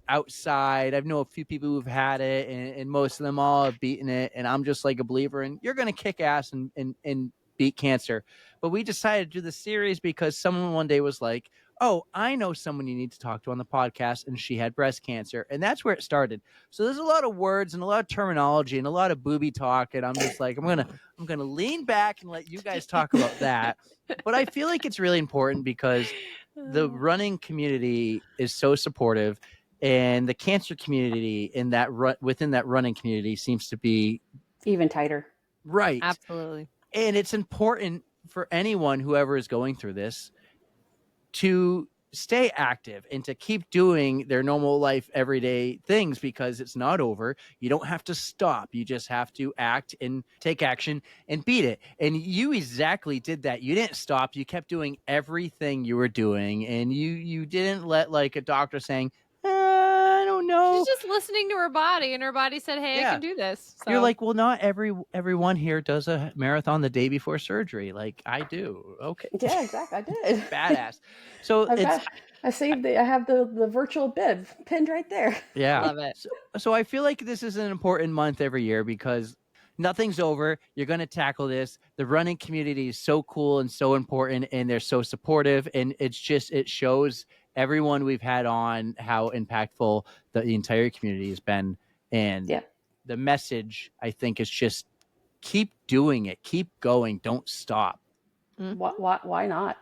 A: outside. I've know a few people who've had it, and most of them all have beaten it. And I'm just like a believer in you're going to kick ass and beat cancer. But we decided to do the series because someone one day was like, oh, I know someone you need to talk to on the podcast, and she had breast cancer. And that's where it started. So there's a lot of words and a lot of terminology and a lot of booby talk. And I'm just like, I'm gonna lean back and let you guys talk about that. But I feel like it's really important because the running community is so supportive, and the cancer community in that within that running community seems to be
B: even tighter.
A: Right.
C: Absolutely.
A: And it's important for anyone, whoever is going through this, to stay active and to keep doing their normal life, everyday things, because it's not over. You don't have to stop. You just have to act and take action and beat it. And you exactly did that. You didn't stop. You kept doing everything you were doing, and you didn't let like a doctor saying, I don't know.
C: She's just listening to her body, and her body said, hey, I can do this. So.
A: You're like, well, not everyone here does a marathon the day before surgery. Like I do. Okay.
B: Yeah, exactly. I did.
A: Badass. So
B: I have the virtual bib pinned right there.
A: Yeah.
C: Love it.
A: So I feel like this is an important month every year because nothing's over. You're going to tackle this. The running community is so cool and so important, and they're so supportive. And it shows everyone we've had on how impactful the entire community has been. And the message, I think, is just keep doing it. Keep going. Don't stop.
B: Why not?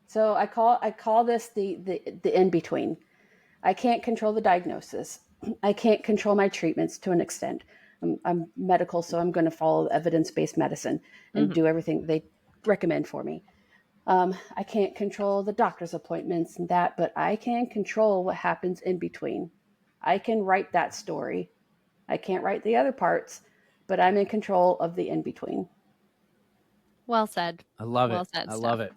B: So I call this the in-between. I can't control the diagnosis. I can't control my treatments to an extent. I'm medical, so I'm going to follow evidence-based medicine and do everything they recommend for me. I can't control the doctor's appointments and that, but I can control what happens in between. I can write that story. I can't write the other parts, but I'm in control of the in-between.
C: Well said.
A: I love
C: well
A: it.
C: Said,
A: I
C: Steph.
A: love it.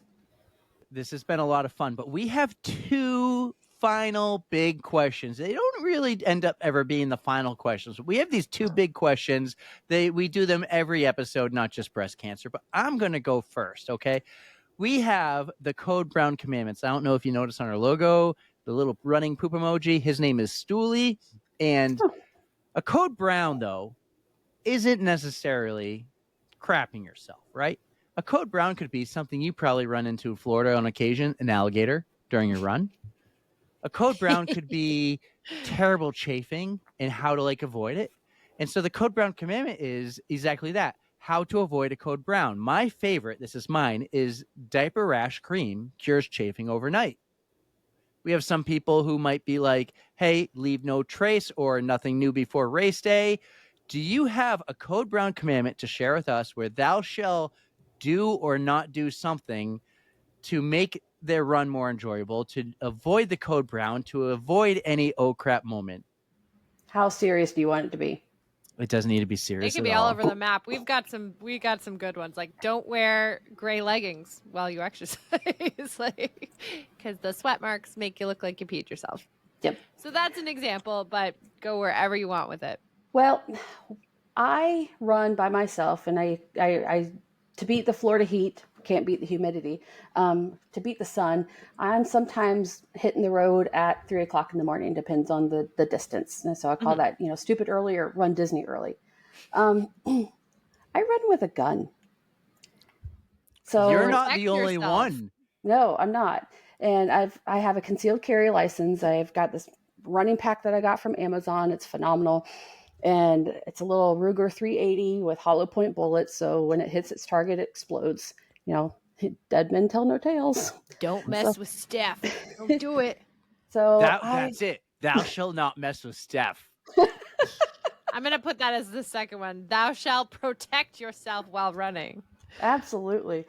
A: This has been a lot of fun, but we have two final big questions. They don't really end up ever being the final questions. We have these two big questions. We do them every episode, not just breast cancer, but I'm going to go first. Okay. We have the Code Brown commandments. I don't know if you noticed on our logo, the little running poop emoji, his name is Stooley. And a Code Brown, though, isn't necessarily crapping yourself, right? A Code Brown could be something you probably run into in Florida on occasion, an alligator during your run. A Code Brown could be terrible chafing and how to like avoid it. And so the Code Brown commandment is exactly that, how to avoid a Code Brown. My favorite, this is mine, is diaper rash cream cures chafing overnight. We have some people who might be like, hey, leave no trace or nothing new before race day. Do you have a Code Brown commandment to share with us where thou shalt do or not do something to make their run more enjoyable, to avoid the Code Brown, to avoid any oh crap moment?
B: How serious do you want it to be?
A: It doesn't need to be serious.
C: It can be all over the map. We got some good ones. Like, don't wear gray leggings while you exercise, like, because the sweat marks make you look like you peed yourself.
B: Yep.
C: So that's an example, but go wherever you want with it.
B: Well, I run by myself, and I to beat the Florida heat, can't beat the humidity. To beat the sun, I'm sometimes hitting the road at 3:00 in the morning, depends on the distance. And so I call that, stupid early or run Disney early. I run with a gun. So
A: you're not the only one.
B: No, I'm not. And I have a concealed carry license. I've got this running pack that I got from Amazon. It's phenomenal. And it's a little Ruger 380 with hollow point bullets. So when it hits its target, it explodes. Dead men tell no tales.
C: Don't mess with Steph. Don't do it.
B: So
A: that's it. Thou shalt not mess with Steph.
C: I'm going to put that as the second one. Thou shalt protect yourself while running.
B: Absolutely.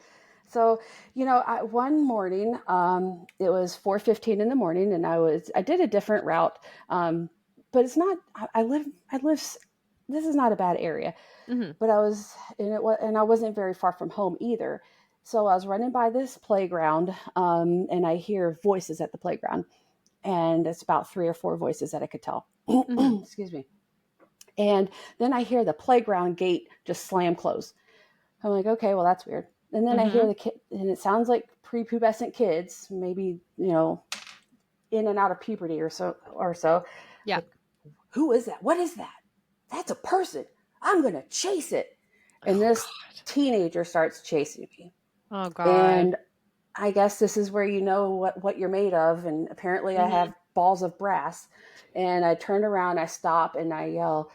B: So, one morning, it was 4:15 in the morning, and I did a different route. But it's not, I live, this is not a bad area, but I was in it, and I wasn't very far from home either. So I was running by this playground, and I hear voices at the playground, and it's about 3 or 4 voices that I could tell. Excuse me. And then I hear the playground gate just slam close. I'm like, okay, well, that's weird. And then I hear the kid, and it sounds like prepubescent kids, maybe, in and out of puberty or so.
C: Yeah.
B: Like, who is that? What is that? That's a person. I'm going to chase it. And this teenager starts chasing me.
C: Oh, God.
B: And I guess this is where you know what you're made of. And apparently I have balls of brass. And I turn around, I stop, and I yell,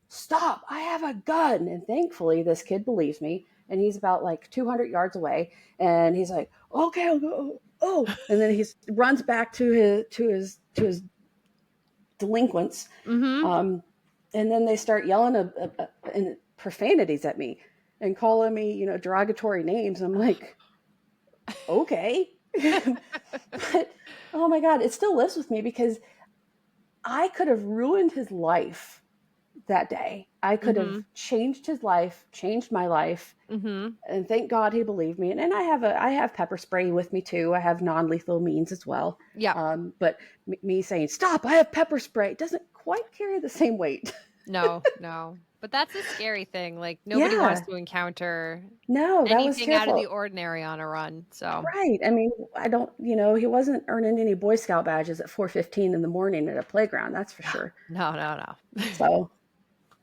B: "Stop, I have a gun." And thankfully this kid believes me. And he's about like 200 yards away. And he's like, "Okay, I'll go." Oh, and then he runs back to his delinquents. And then they start yelling and profanities at me and calling me, derogatory names. I'm like, okay. But oh my God, it still lives with me because I could have ruined his life that day. I could have changed his life, changed my life. And thank God he believed me. And I have pepper spray with me too. I have non-lethal means as well.
C: Yeah.
B: But me saying, "Stop, I have pepper spray," doesn't quite carry the same weight.
C: No. But that's a scary thing. Like nobody wants to encounter
B: that was
C: anything out of the
B: terrible.
C: ordinary on a run. So
B: Right. I mean, I don't, he wasn't earning any Boy Scout badges at 4:15 in the morning at a playground. That's for sure.
C: No.
B: So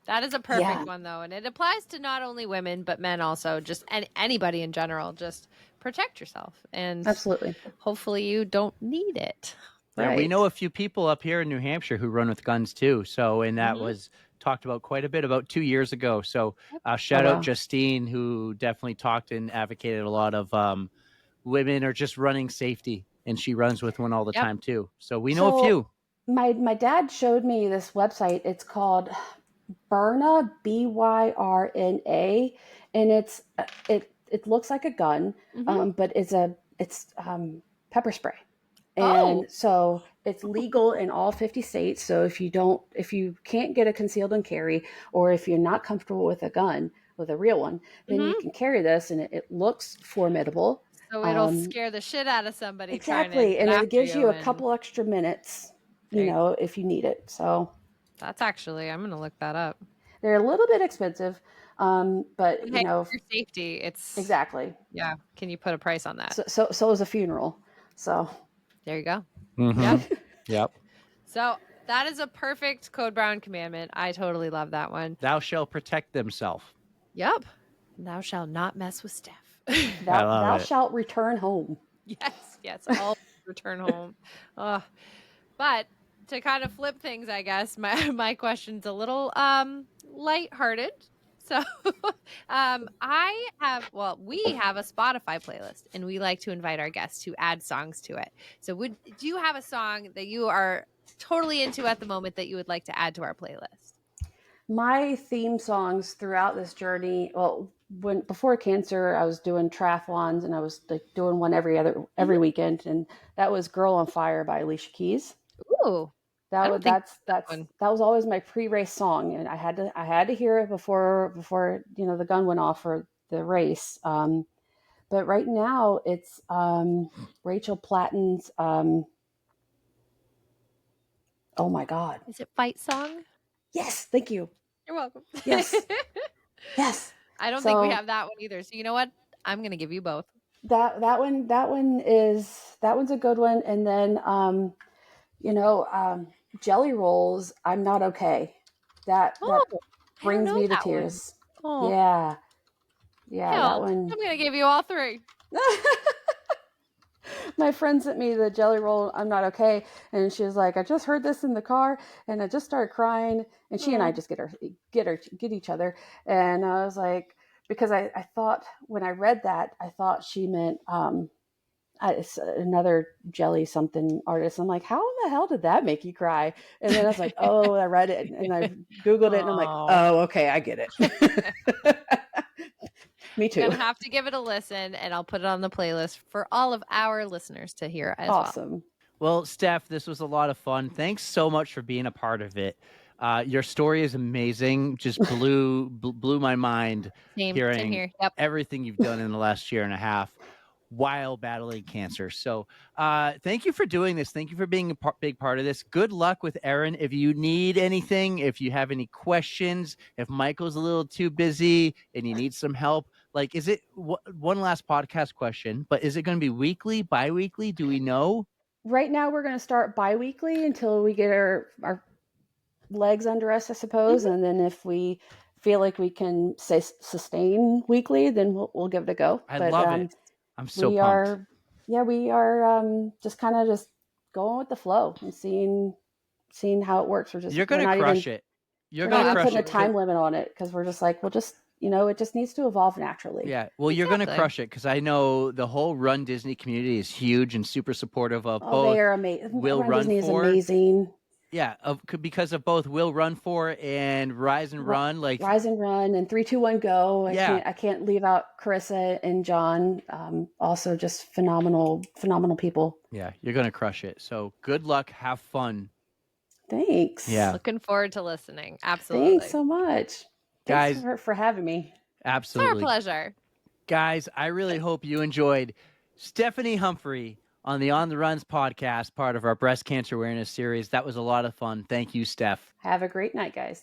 C: that is a perfect one though. And it applies to not only women, but men also, just anybody in general. Just protect yourself. And
B: absolutely.
C: hopefully you don't need it.
A: Yeah, we know a few people up here in New Hampshire who run with guns too. So, and that was talked about quite a bit about 2 years ago. So shout out Justine, who definitely talked and advocated a lot of women are just running safety, and she runs with one all the time too. So we know a few.
B: My dad showed me this website. It's called Byrna, Byrna, and it looks like a gun, but it's pepper spray. And so it's legal in all 50 states. So if you can't get a concealed and carry, or if you're not comfortable with a gun, with a real one, then you can carry this, and it looks formidable.
C: So it'll scare the shit out of somebody.
B: Exactly. And it gives you a couple extra minutes, if you need it. So
C: that's actually, I'm going to look that up.
B: They're a little bit expensive. But
C: your safety, it's
B: exactly.
C: Yeah. Can you put a price on that?
B: So is a funeral. So
C: there you go.
A: Yep.
C: So that is a perfect Code Brown commandment. I totally love that one.
A: Thou shalt protect themselves.
C: Yep. Thou shalt not mess with Steph.
B: Thou shalt return home.
C: Yes. All return home. But to kind of flip things, I guess my question's a little lighthearted. So we have a Spotify playlist, and we like to invite our guests to add songs to it. So do you have a song that you are totally into at the moment that you would like to add to our playlist?
B: My theme songs throughout this journey, before cancer, I was doing triathlons, and I was like doing one every weekend, and that was "Girl on Fire" by Alicia Keys.
C: Ooh.
B: That was always my pre-race song, and I had to hear it before the gun went off for the race. But right now it's Rachel Platten's oh my God.
C: Is it Fight Song?
B: Yes, thank you.
C: You're welcome.
B: Yes. Yes.
C: I don't think we have that one either. So you know what? I'm gonna give you both.
B: That one's a good one. And then Jelly Rolls, "I'm Not Okay." That brings me to tears. Yeah. That one.
C: I'm gonna give you all three.
B: My friend sent me the Jelly Roll "I'm Not Okay," and she was like, "I just heard this in the car, and I just started crying." And she and I just get each other, and I was like, because I thought when I read that, I thought she meant it's another Jelly something artist. I'm like, how the hell did that make you cry? And then I was like, oh, I read it, and I Googled it, and I'm like, oh, okay, I get it. Me too.
C: I'm gonna have to give it a listen, and I'll put it on the playlist for all of our listeners to hear as well.
B: Awesome.
A: Well, Steph, this was a lot of fun. Thanks so much for being a part of it. Your story is amazing. Just blew my mind hearing everything you've done in the last year and a half while battling cancer. So thank you for doing this. Thank you for being a big part of this. Good luck with Erin. If you need anything, if you have any questions, if Michael's a little too busy and you need some help, like, is it one last podcast question, but is it going to be weekly, bi-weekly? Do we know?
B: Right now we're going to start bi-weekly until we get our legs under us, I suppose. And then if we feel like we can sustain weekly, then we'll give it a go.
A: I love it. I'm so
B: we
A: pumped.
B: we are just kind of just going with the flow and seeing how it works.
A: You're going to crush it. You're going to crush
B: putting
A: it.
B: a time limit on it because we're just like, it just needs to evolve naturally.
A: Yeah. Well, you're going to crush it because I know the whole Run Disney community is huge and super supportive of both.
B: They are amazing.
A: Will Run
B: Disney
A: For.
B: is amazing.
A: Yeah, because of both Will Run For and Rise and Run, like
B: Rise and Run and 3, 2, 1, Go. I can't leave out Carissa and John. Also, just phenomenal people.
A: Yeah, you're gonna crush it. So good luck, have fun.
B: Thanks.
A: Yeah,
C: looking forward to listening. Absolutely.
B: Thanks so much,
A: guys.
B: Thanks for having me.
A: Absolutely,
C: it's our pleasure,
A: guys. I really hope you enjoyed Stephanie Humphrey on the On the Runs podcast, part of our breast cancer awareness series. That was a lot of fun. Thank you, Steph.
B: Have a great night, guys.